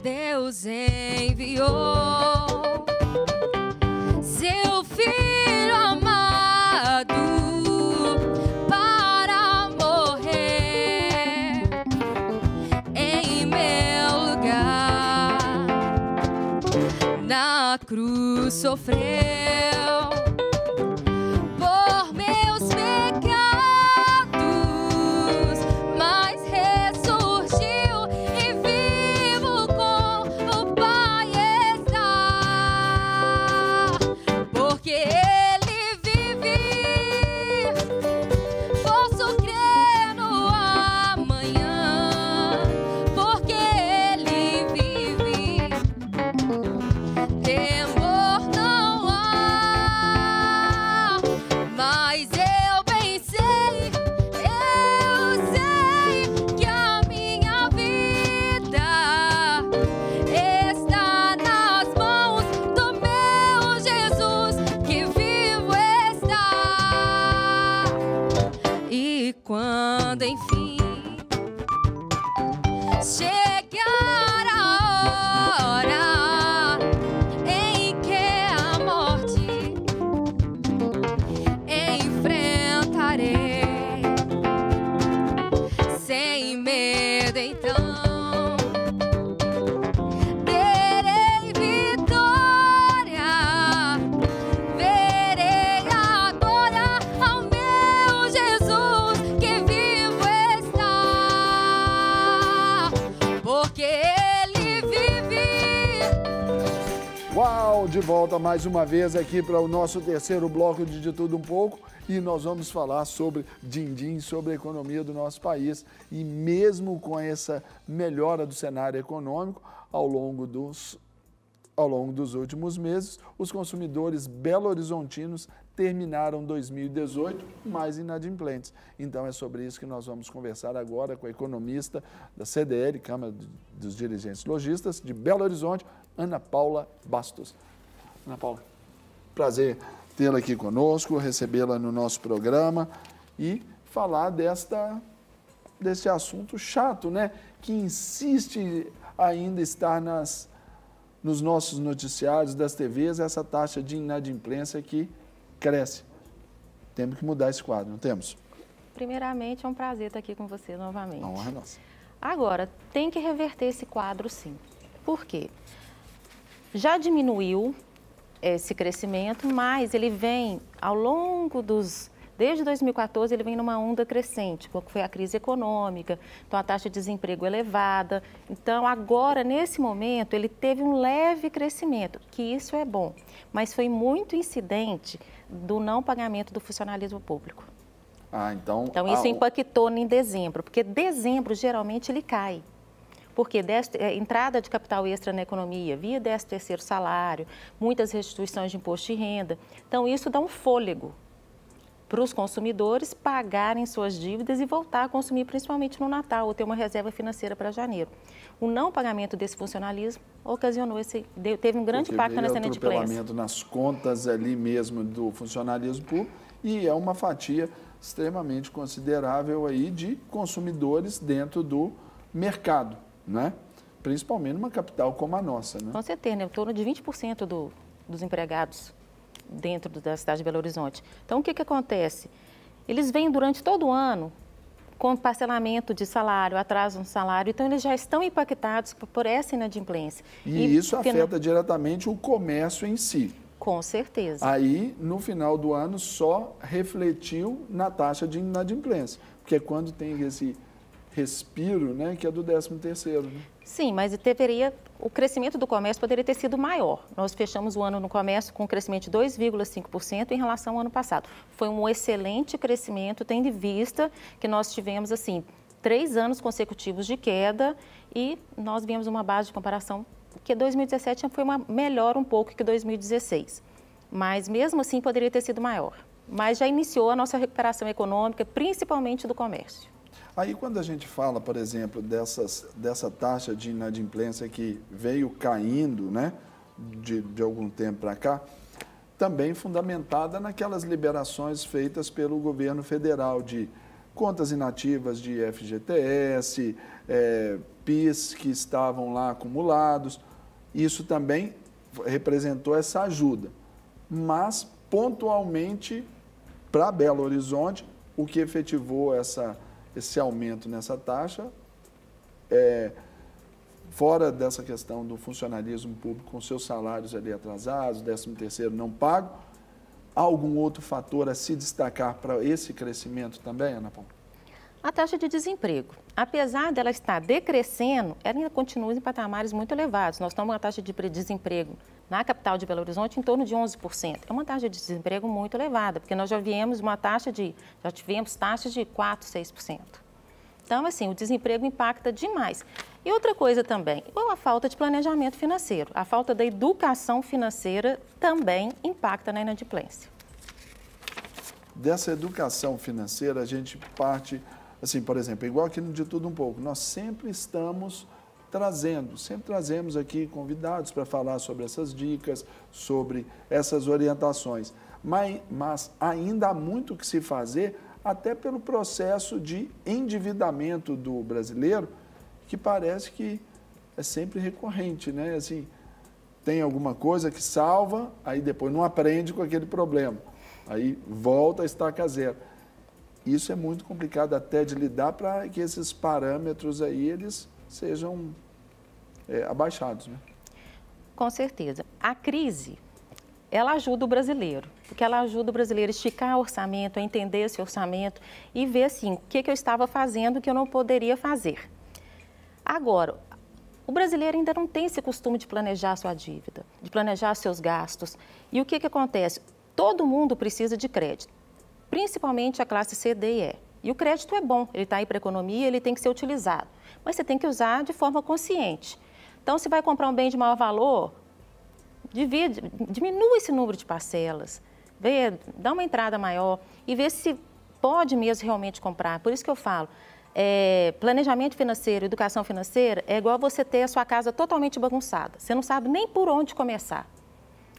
Deus enviou seu Filho amado para morrer em meu lugar. Na cruz sofreu por meus pecados, mas ressurgiu e vivo com o Pai está. Porque Ele vive, posso crer no amanhã, porque Ele vive, temor não há. Mas eu bem sei que a minha vida está nas mãos do meu Jesus, que vivo está. E quando enfim chegar a hora em que a morte enfrentarei, sem medo então terei vitória, verei a glória ao meu Jesus, que vivo está, porque Ele vive. Uau! De volta mais uma vez aqui para o nosso terceiro bloco de Tudo Um Pouco e nós vamos falar sobre din-din, sobre a economia do nosso país e mesmo com essa melhora do cenário econômico ao longo dos últimos meses, os consumidores belo-horizontinos terminaram 2018 mais inadimplentes. Então é sobre isso que nós vamos conversar agora com a economista da CDL, Câmara dos Dirigentes Lojistas de Belo Horizonte, Ana Paula Bastos. Ana Paula, prazer tê-la aqui conosco, recebê-la no nosso programa e falar desse assunto chato, né? Que insiste ainda estar nos nossos noticiários das TVs, essa taxa de inadimplência que cresce. Temos que mudar esse quadro, não temos? Primeiramente, é um prazer estar aqui com você novamente. A honra é nossa. Agora, tem que reverter esse quadro, sim. Por quê? Já diminuiu esse crescimento, mas ele vem ao longo desde 2014, ele vem numa onda crescente, porque foi a crise econômica, então a taxa de desemprego elevada. Então, agora, nesse momento, ele teve um leve crescimento, que isso é bom, mas foi muito incidente do não pagamento do funcionalismo público. Então isso impactou em dezembro, porque dezembro, geralmente, ele cai. Porque entrada de capital extra na economia, via 13º salário, muitas restituições de imposto de renda. Então, isso dá um fôlego para os consumidores pagarem suas dívidas e voltar a consumir, principalmente no Natal, ou ter uma reserva financeira para janeiro. O não pagamento desse funcionalismo ocasionou teve um grande impacto nessa inadimplência. Atropelamento nas contas ali mesmo do funcionalismo público e é uma fatia extremamente considerável aí de consumidores dentro do mercado, né? Principalmente numa capital como a nossa, né? Com certeza, né? Em torno de 20% dos empregados dentro da cidade de Belo Horizonte. Então, o que acontece? Eles vêm durante todo o ano com parcelamento de salário, atraso no salário, então eles já estão impactados por essa inadimplência. E isso afeta diretamente o comércio em si. Com certeza. Aí, no final do ano, só refletiu na taxa de inadimplência, porque é quando tem esse respiro, né, que é do 13º. Né? Sim, mas o crescimento do comércio poderia ter sido maior. Nós fechamos o ano no comércio com um crescimento de 2,5% em relação ao ano passado. Foi um excelente crescimento, tendo em vista que nós tivemos, 3 anos consecutivos de queda e nós viemos uma base de comparação que 2017 foi melhor um pouco que 2016. Mas, mesmo assim, poderia ter sido maior. Mas já iniciou a nossa recuperação econômica, principalmente do comércio. Aí, quando a gente fala, por exemplo, dessa taxa de inadimplência que veio caindo, né, de algum tempo para cá, também fundamentada naquelas liberações feitas pelo governo federal de contas inativas de FGTS, PIS que estavam lá acumulados. Isso também representou essa ajuda. Mas, pontualmente, para Belo Horizonte, o que efetivou esse aumento nessa taxa, fora dessa questão do funcionalismo público com seus salários ali atrasados, 13º não pago, há algum outro fator a se destacar para esse crescimento também, Ana Paula? A taxa de desemprego, apesar dela estar decrescendo, ela ainda continua em patamares muito elevados. Nós estamos com uma taxa de desemprego na capital de Belo Horizonte em torno de 11%. É uma taxa de desemprego muito elevada, porque nós já tivemos taxas de 4%, 6%. Então, o desemprego impacta demais. E outra coisa também, a falta de planejamento financeiro. A falta da educação financeira também impacta na inadimplência. Dessa educação financeira, a gente parte, por exemplo, igual aqui no De Tudo Um Pouco, nós sempre trazemos aqui convidados para falar sobre essas dicas, sobre essas orientações. Mas ainda há muito que se fazer, até pelo processo de endividamento do brasileiro, que parece que é sempre recorrente, né? Tem alguma coisa que salva, aí depois não aprende com aquele problema, aí volta a estaca zero. Isso é muito complicado até de lidar para que esses parâmetros aí, eles sejam abaixados, né? Com certeza. A crise, ela ajuda o brasileiro, porque ela ajuda o brasileiro a esticar o orçamento, a entender esse orçamento e ver, o que eu estava fazendo que eu não poderia fazer. Agora, o brasileiro ainda não tem esse costume de planejar sua dívida, de planejar seus gastos. E o que acontece? Todo mundo precisa de crédito, principalmente a classe C, D e E. E o crédito é bom, ele está aí para a economia, ele tem que ser utilizado. Mas você tem que usar de forma consciente. Então, se vai comprar um bem de maior valor, diminua esse número de parcelas, dá uma entrada maior e vê se pode mesmo realmente comprar. Por isso que eu falo, planejamento financeiro, educação financeira, é igual você ter a sua casa totalmente bagunçada. Você não sabe nem por onde começar.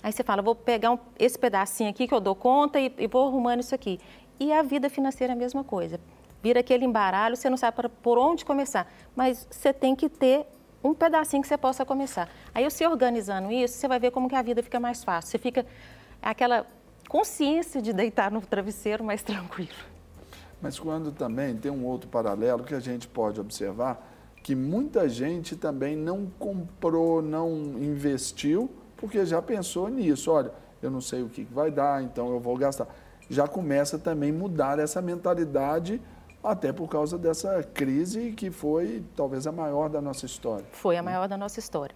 Aí você fala, vou pegar esse pedacinho aqui que eu dou conta e vou arrumando isso aqui. E a vida financeira é a mesma coisa. Vira aquele embaralho, você não sabe por onde começar. Mas você tem que ter um pedacinho que você possa começar. Aí, você organizando isso, você vai ver como que a vida fica mais fácil. Você fica aquela consciência de deitar no travesseiro mais tranquilo. Mas quando também tem um outro paralelo que a gente pode observar, que muita gente também não comprou, não investiu, porque já pensou nisso. Olha, eu não sei o que vai dar, então eu vou gastar. Já começa também a mudar essa mentalidade, até por causa dessa crise que foi talvez a maior da nossa história. Foi a maior da nossa história.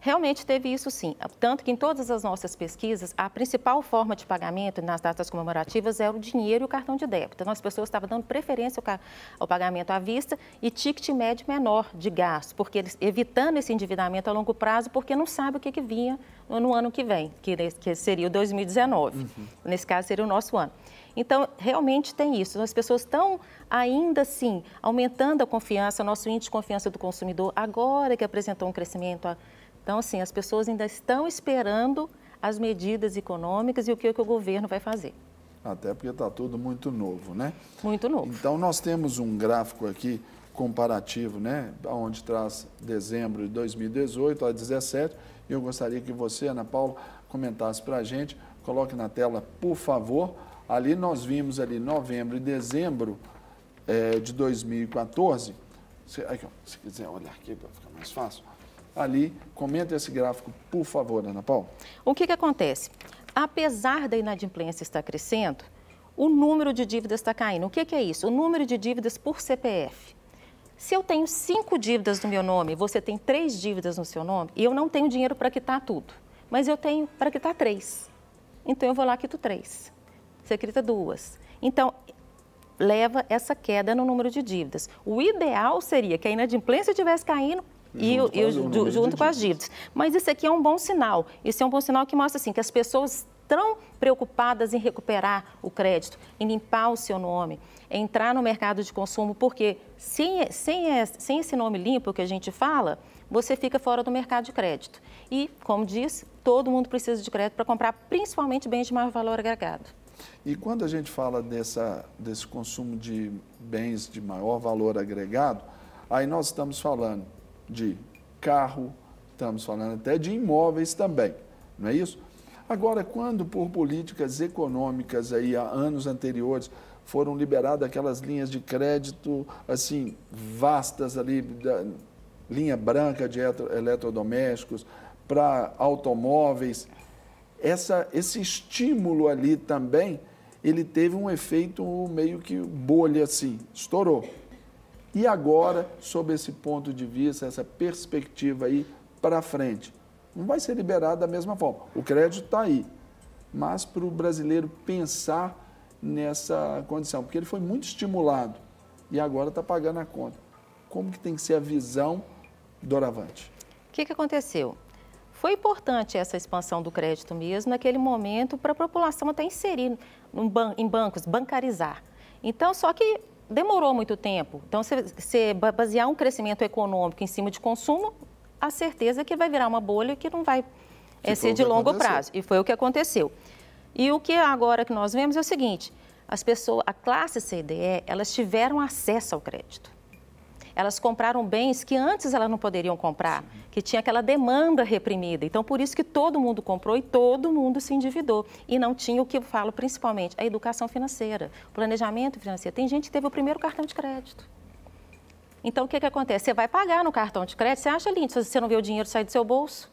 Realmente teve isso sim, tanto que em todas as nossas pesquisas, a principal forma de pagamento nas datas comemorativas era o dinheiro e o cartão de débito. Então, as pessoas estavam dando preferência ao pagamento à vista e ticket médio menor de gasto, porque eles evitando esse endividamento a longo prazo, porque não sabe o que vinha no ano que vem, que seria o 2019. Nesse caso, seria o nosso ano. Então, realmente tem isso. As pessoas estão ainda assim aumentando a confiança, nosso índice de confiança do consumidor, agora que apresentou um crescimento. Então, assim, as pessoas ainda estão esperando as medidas econômicas e o que o governo vai fazer. Até porque está tudo muito novo, né? Muito novo. Então, nós temos um gráfico aqui comparativo, né? Onde traz dezembro de 2018 a 2017. E eu gostaria que você, Ana Paula, comentasse para a gente. Coloque na tela, por favor. Ali nós vimos ali novembro e dezembro de 2014. Se quiser olhar aqui para ficar mais fácil. Ali, comenta esse gráfico, por favor, Ana Paula. O que acontece? Apesar da inadimplência estar crescendo, o número de dívidas está caindo. O que é isso? O número de dívidas por CPF. Se eu tenho 5 dívidas no meu nome, você tem 3 dívidas no seu nome, e eu não tenho dinheiro para quitar tudo, mas eu tenho para quitar 3. Então, eu vou lá e quito 3. Você quita 2. Então, leva essa queda no número de dívidas. O ideal seria que a inadimplência estivesse caindo junto com as dívidas. Mas isso aqui é um bom sinal. Isso é um bom sinal que mostra assim, que as pessoas estão preocupadas em recuperar o crédito, em limpar o seu nome, em entrar no mercado de consumo, porque sem esse nome limpo que a gente fala, você fica fora do mercado de crédito. E, como disse, todo mundo precisa de crédito para comprar principalmente bens de maior valor agregado. E quando a gente fala desse consumo de bens de maior valor agregado, aí nós estamos falando de carro, estamos falando até de imóveis também, não é isso? Agora, quando por políticas econômicas aí há anos anteriores foram liberadas aquelas linhas de crédito assim vastas ali, linha branca de eletrodomésticos para automóveis, esse estímulo ali também, ele teve um efeito meio que bolha assim, estourou. E agora, sob esse ponto de vista, essa perspectiva aí para frente, não vai ser liberado da mesma forma. O crédito está aí, mas para o brasileiro pensar nessa condição, porque ele foi muito estimulado e agora está pagando a conta. Como que tem que ser a visão doravante? O que aconteceu? Foi importante essa expansão do crédito mesmo naquele momento para a população até inserir em bancos, bancarizar. Então, só que demorou muito tempo. Então, se basear um crescimento econômico em cima de consumo, a certeza é que vai virar uma bolha que não vai ser de longo prazo. E foi o que aconteceu. E o que agora que nós vemos é o seguinte, as pessoas, a classe C e D, elas tiveram acesso ao crédito. Elas compraram bens que antes elas não poderiam comprar, que tinha aquela demanda reprimida. Então, por isso que todo mundo comprou e todo mundo se endividou. E não tinha o que eu falo principalmente, a educação financeira, o planejamento financeiro. Tem gente que teve o primeiro cartão de crédito. Então, o que acontece? Você vai pagar no cartão de crédito, você acha lindo se você não vê o dinheiro sair do seu bolso.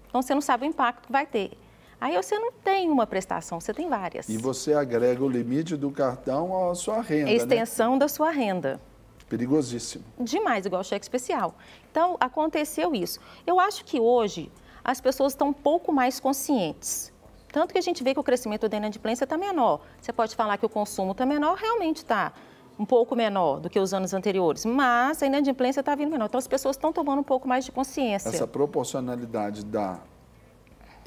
Então, você não sabe o impacto que vai ter. Aí você não tem uma prestação, você tem várias. E você agrega o limite do cartão à sua renda, a extensão da sua renda. Perigosíssimo. Demais, igual cheque especial. Então, aconteceu isso. Eu acho que hoje as pessoas estão um pouco mais conscientes. Tanto que a gente vê que o crescimento da inadimplência está menor. Você pode falar que o consumo está menor, realmente está um pouco menor do que os anos anteriores, mas a inadimplência está vindo menor. Então, as pessoas estão tomando um pouco mais de consciência. Essa proporcionalidade da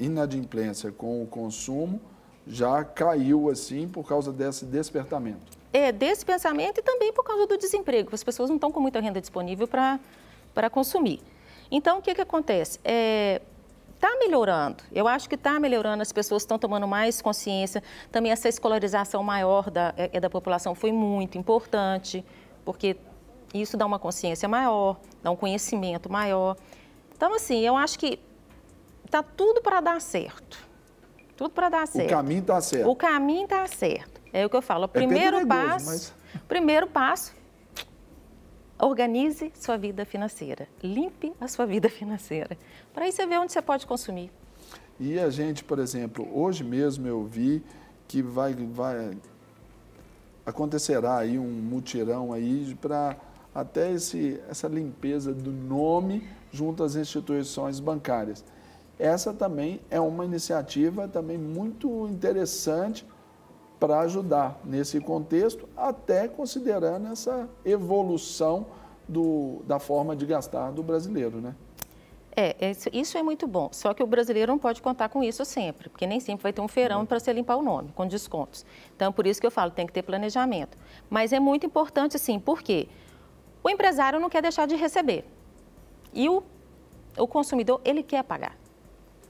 inadimplência com o consumo já caiu assim por causa desse despertamento. desse pensamento e também por causa do desemprego. As pessoas não estão com muita renda disponível para consumir. Então, o que acontece? Está melhorando, eu acho que está melhorando, as pessoas estão tomando mais consciência, também essa escolarização maior da população foi muito importante, porque isso dá uma consciência maior, dá um conhecimento maior. Então, assim, eu acho que está tudo para dar certo, tudo para dar certo. O caminho está certo. O caminho está certo, é o que eu falo, o primeiro passo, organize sua vida financeira, limpe a sua vida financeira, para aí você ver onde você pode consumir. E a gente, por exemplo, hoje mesmo eu vi que acontecerá aí um mutirão aí para até essa limpeza do nome junto às instituições bancárias. Essa também é uma iniciativa também muito interessante para ajudar nesse contexto, até considerando essa evolução da forma de gastar do brasileiro, né? Isso é muito bom, só que o brasileiro não pode contar com isso sempre, porque nem sempre vai ter um feirão para você limpar o nome, com descontos. Então, por isso que eu falo, tem que ter planejamento. Mas é muito importante, assim, porque o empresário não quer deixar de receber e o consumidor, ele quer pagar.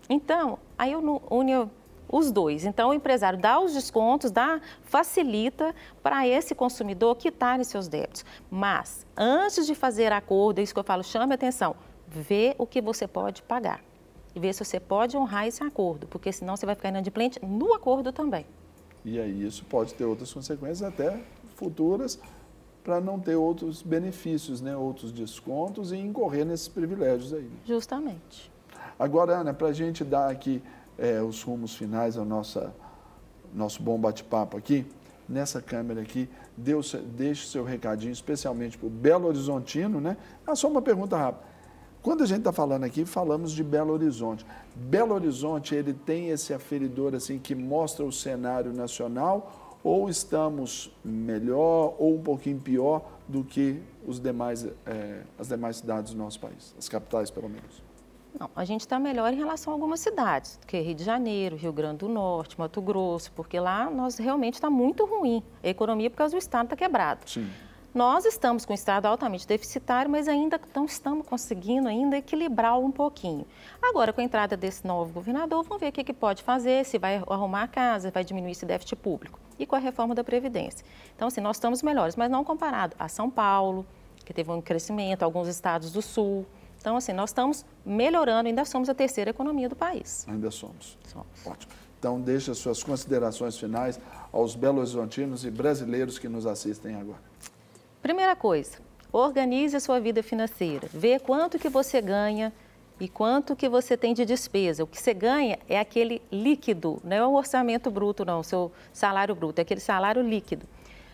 Então, aí eu uno os dois. Então, o empresário dá os descontos, facilita para esse consumidor quitar seus débitos. Mas, antes de fazer acordo, é isso que eu falo, chame atenção, vê o que você pode pagar. E vê se você pode honrar esse acordo, porque senão você vai ficar inadimplente no acordo também. E aí isso pode ter outras consequências até futuras, para não ter outros benefícios, né? Outros descontos e incorrer nesses privilégios aí. Justamente. Agora, Ana, para a gente dar aqui os rumos finais ao nosso bom bate-papo aqui, nessa câmera aqui, deixe seu recadinho, especialmente para o Belo Horizontino, né? Só uma pergunta rápida. Quando a gente está falando aqui, falamos de Belo Horizonte. Belo Horizonte, ele tem esse aferidor assim que mostra o cenário nacional, ou estamos melhor ou um pouquinho pior do que as demais cidades do nosso país, as capitais pelo menos? Não, a gente está melhor em relação a algumas cidades, que é Rio de Janeiro, Rio Grande do Norte, Mato Grosso, porque lá nós realmente está muito ruim. A economia, por causa do Estado, está quebrado. Sim. Nós estamos com o Estado altamente deficitário, mas ainda não estamos conseguindo equilibrar um pouquinho. Agora, com a entrada desse novo governador, vamos ver o que pode fazer, se vai arrumar a casa, vai diminuir esse déficit público. E com a reforma da Previdência. Então, assim, nós estamos melhores, mas não comparado a São Paulo, que teve um crescimento, alguns estados do Sul. Então, assim, nós estamos melhorando, ainda somos a terceira economia do país. Ainda somos. Ótimo. Então, deixe as suas considerações finais aos belo-horizontinos e brasileiros que nos assistem agora. Primeira coisa, organize a sua vida financeira. Vê quanto que você ganha e quanto que você tem de despesa. O que você ganha é aquele líquido, não é o orçamento bruto, não, o seu salário bruto, é aquele salário líquido.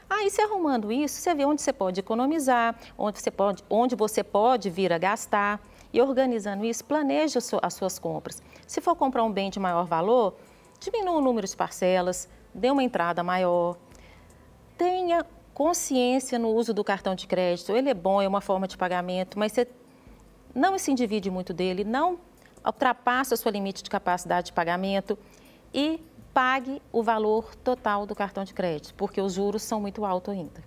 Aí, você arrumando isso, você vê onde você pode economizar, onde você pode vir a gastar. E organizando isso, planeje as suas compras. Se for comprar um bem de maior valor, diminua o número de parcelas, dê uma entrada maior. Tenha consciência no uso do cartão de crédito. Ele é bom, é uma forma de pagamento, mas você não se endivide muito dele, não ultrapassa o seu limite de capacidade de pagamento e pague o valor total do cartão de crédito, porque os juros são muito altos ainda.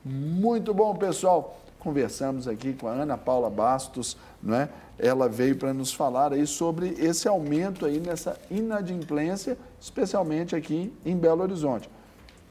Muito bom, pessoal. Conversamos aqui com a Ana Paula Bastos, não é? Ela veio para nos falar aí sobre esse aumento aí nessa inadimplência, especialmente aqui em Belo Horizonte.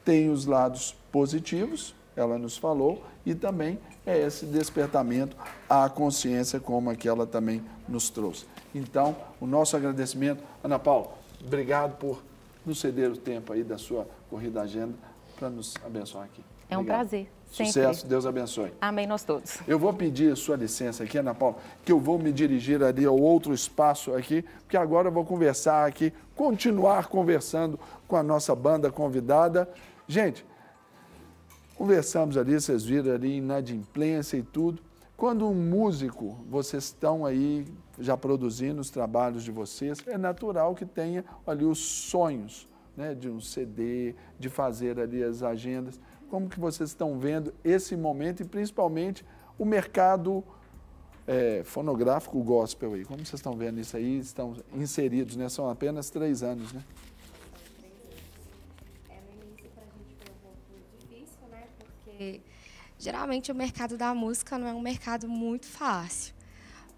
Tem os lados positivos, ela nos falou, e também é esse despertamento à consciência, como aqui ela também nos trouxe. Então, o nosso agradecimento. Ana Paula, obrigado por nos ceder o tempo aí da sua corrida agenda para nos abençoar aqui. É um prazer. Sucesso, sempre. Deus abençoe. Amém, nós todos. Eu vou pedir a sua licença aqui, Ana Paula, que eu vou me dirigir ali ao outro espaço aqui, porque agora eu vou conversar aqui, continuar conversando com a nossa banda convidada. Gente, conversamos ali, vocês viram ali, inadimplência e tudo. Quando um músico, vocês estão aí já produzindo os trabalhos de vocês, é natural que tenha ali os sonhos, né, de um CD, de fazer ali as agendas. Como que vocês estão vendo esse momento e principalmente o mercado fonográfico gospel aí? Como vocês estão vendo isso aí? Estão inseridos, né? São apenas 3 anos, né? No início, para a gente foi um pouco Geralmente o mercado da música não é um mercado muito fácil,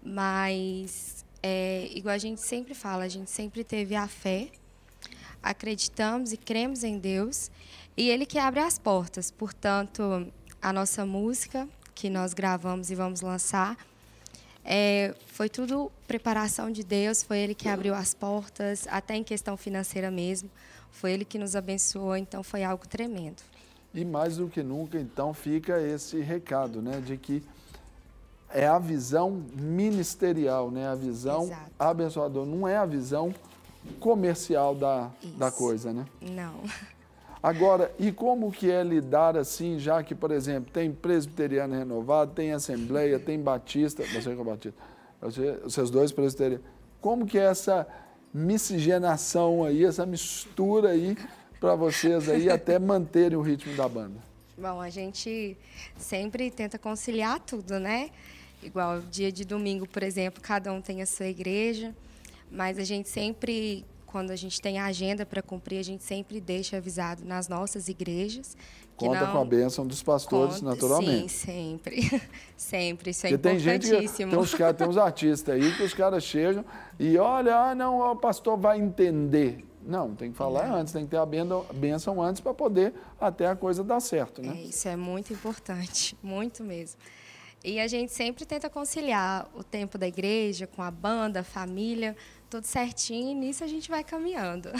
mas igual a gente sempre fala, a gente sempre teve a fé, acreditamos e cremos em Deus, e Ele que abre as portas. Portanto, a nossa música que nós gravamos e vamos lançar, foi tudo preparação de Deus, foi Ele que abriu as portas, até em questão financeira mesmo, foi Ele que nos abençoou, então foi algo tremendo. E mais do que nunca, então, fica esse recado, né, de que é a visão ministerial, né, a visão abençoadora, não é a visão comercial da coisa, né? Não. Agora, e como que é lidar assim, já que, por exemplo, tem presbiteriano renovado, tem assembleia, tem batista, você que é batista, vocês dois presbiterianos, como que é essa miscigenação aí, essa mistura aí para vocês aí até manterem o ritmo da banda? Bom, a gente sempre tenta conciliar tudo, né? Igual dia de domingo, por exemplo, cada um tem a sua igreja, mas a gente sempre, quando a gente tem a agenda para cumprir, a gente sempre deixa avisado nas nossas igrejas. Conta com a bênção dos pastores, naturalmente. Sim, sempre. Sempre, isso é porque importantíssimo. Tem uns artistas aí que os caras chegam e olha, não, o pastor vai entender. Não, tem que falar antes, tem que ter a bênção antes para poder até a coisa dar certo, né? Isso é muito importante, muito mesmo. E a gente sempre tenta conciliar o tempo da igreja com a banda, a família, tudo certinho, e nisso a gente vai caminhando.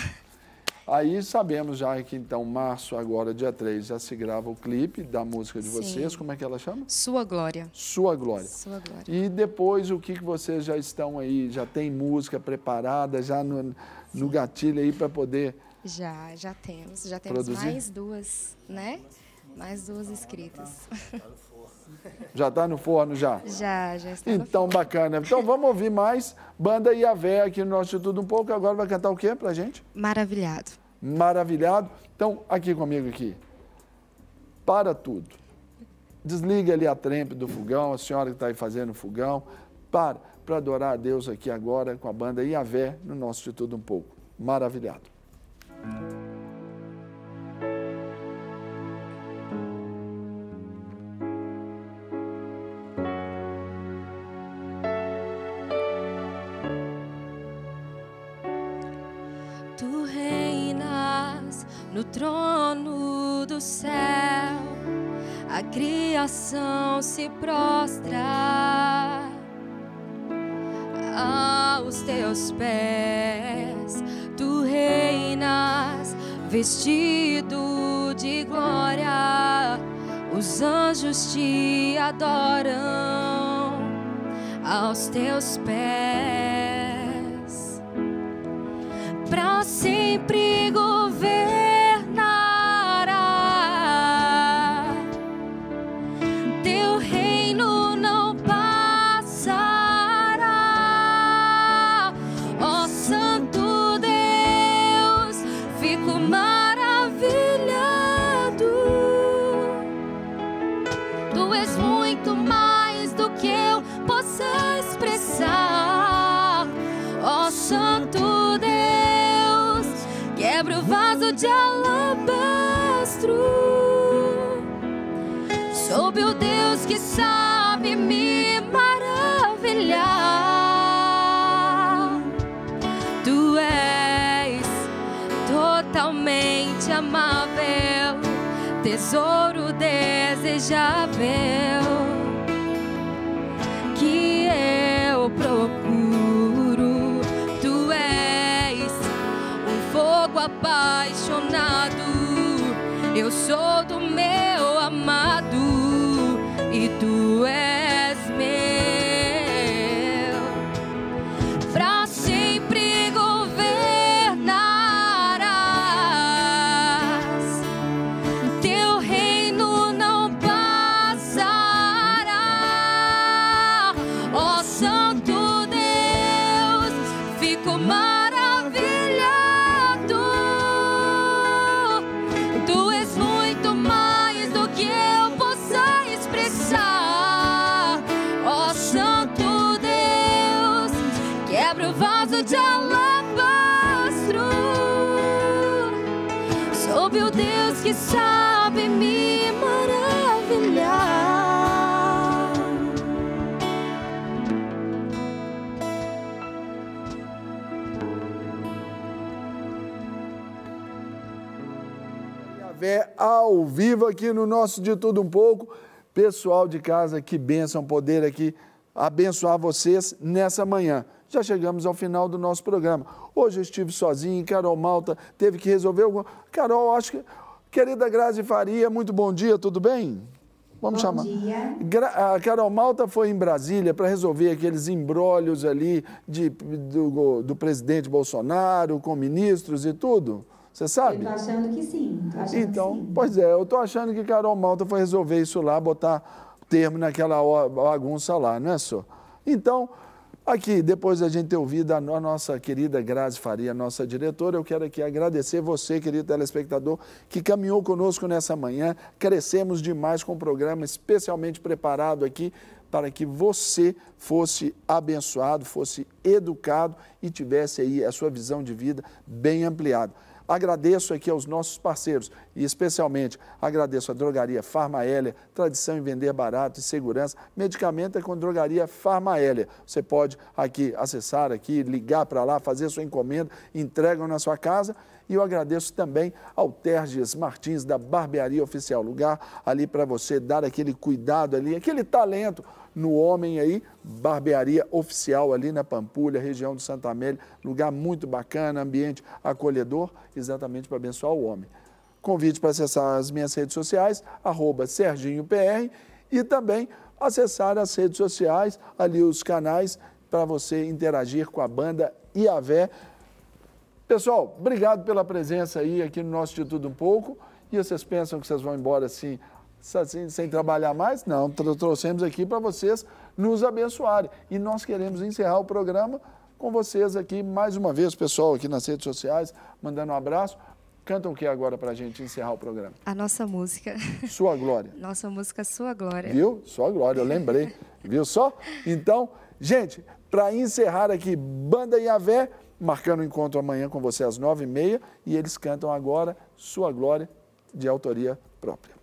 Aí sabemos já que, então, março, agora, dia 3, já se grava o clipe da música de vocês. Como é que ela chama? Sua Glória. Sua Glória. Sua Glória. E depois, o que vocês já estão aí? Já tem música preparada, já no gatilho aí para poder... Já temos. Já temos produzir? Mais duas, né? Mais duas escritas. Já está no forno, já? Já está no Então, forno. bacana. Então, vamos ouvir mais Banda Iavé aqui no nosso Tudo Um Pouco. Agora vai cantar o quê pra gente? Maravilhado. Maravilhado. Então, aqui comigo aqui. Para tudo. Desliga ali a trempe do fogão, a senhora que está aí fazendo o fogão. Para adorar a Deus aqui agora com a Banda Iavé no nosso De Tudo Um Pouco. Maravilhado. Tu reinas no trono do céu, a criação se prostra aos teus pés. Tu reinas vestido de glória, os anjos te adoram aos teus pés. Para sempre governará, teu reino não passará. Ó Santo Deus, fico maravilhado. Tu és muito mais do que eu possa expressar. Ó Santo Deus, quebra o vaso de alabastro. Sob o Deus que sabe me maravilhar. Tu és totalmente amável, tesouro desejável que eu procuro. Tu és um fogo apaixonado, eu sou do meu amado e tu és meu. Pra sempre governarás, teu reino não passará. Ó Santo Deus, fico maravilhado. Tu és muito mais do que eu possa expressar. Ó Santo Deus, quebra o vaso de alabastro. Sob o Deus que sabe me maravilhar. Iavé ao vivo aqui no nosso De Tudo Um Pouco. Pessoal de casa, que bênção poder aqui abençoar vocês nessa manhã. Já chegamos ao final do nosso programa. Hoje eu estive sozinho, Carol Malta teve que resolver alguma... Carol, acho que... Querida Grazi Faria, muito bom dia, tudo bem? Vamos chamar. Bom dia. A Carol Malta foi em Brasília para resolver aqueles imbrólios ali do presidente Bolsonaro com ministros e tudo. Você sabe? Eu estou achando que sim. Pois é, eu estou achando que Carol Malta foi resolver isso lá, botar termo naquela bagunça lá, não é só? Então, aqui, depois da gente ter ouvido a nossa querida Grazi Faria, nossa diretora, eu quero aqui agradecer você, querido telespectador, que caminhou conosco nessa manhã. Crescemos demais com o programa, especialmente preparado aqui para que você fosse abençoado, fosse educado e tivesse aí a sua visão de vida bem ampliada. Agradeço aqui aos nossos parceiros e especialmente agradeço a Drogaria Farmaélia, tradição em vender barato e segurança. Medicamento é com Drogaria Farmaélia. Você pode aqui acessar aqui, ligar para lá, fazer a sua encomenda, entregam na sua casa. E eu agradeço também ao Terges Martins da Barbearia Oficial, lugar ali para você dar aquele cuidado ali, aquele talento no homem aí, Barbearia Oficial ali na Pampulha, região do Santa Amélia, lugar muito bacana, ambiente acolhedor, exatamente para abençoar o homem. Convite para acessar as minhas redes sociais, @SerginhoPR, e também acessar as redes sociais, ali os canais, para você interagir com a banda Iavé. Pessoal, obrigado pela presença aí aqui no nosso De Tudo Um Pouco. E vocês pensam que vocês vão embora assim sem trabalhar mais? Não, trouxemos aqui para vocês nos abençoarem. E nós queremos encerrar o programa com vocês aqui, mais uma vez, pessoal aqui nas redes sociais, mandando um abraço. Cantam o que agora para a gente encerrar o programa? A nossa música. Sua Glória. Nossa música, Sua Glória. Viu? Sua Glória, eu lembrei. Viu só? Então, gente, para encerrar aqui, Banda Iavé, marcando o encontro amanhã com você às 9h30, e eles cantam agora Sua Glória, de autoria própria.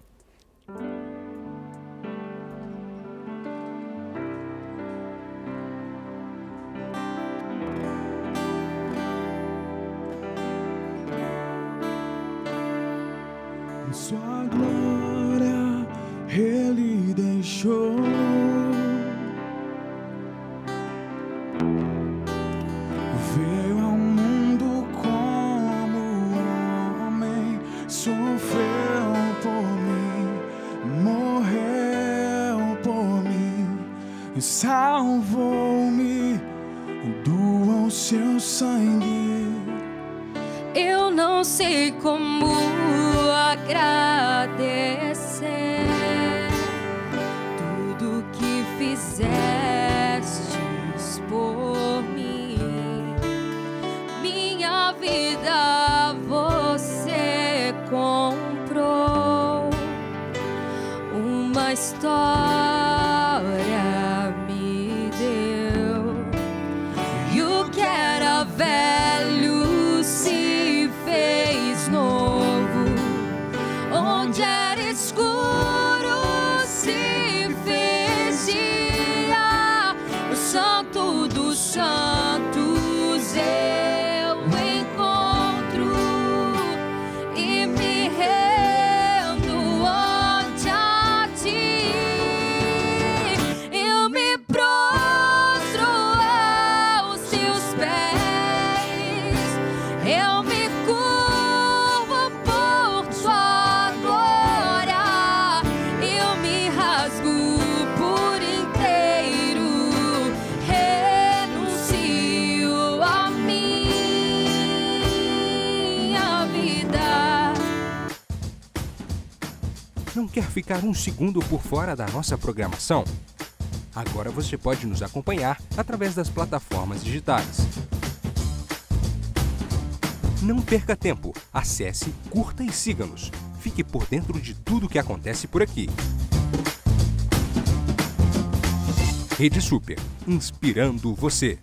Sua glória ele deixou, veio ao mundo como homem, sofreu por mim, morreu por mim, salvou-me, doou o seu sangue. Eu não sei como agradecer tudo que fizestes por mim. Minha vida você comprou, uma história me deu, e o que era velho se fez novo, onde era escuro se fez dia, o Santo dos Santos eu encontro e me rendo ante a ti. Eu me prostro aos teus pés, eu me curvo por tua glória, eu me rasgo por inteiro, renuncio a minha vida. Não quer ficar um segundo por fora da nossa programação? Agora você pode nos acompanhar através das plataformas digitais. Não perca tempo, acesse, curta e siga-nos. Fique por dentro de tudo o que acontece por aqui. Rede Super, inspirando você.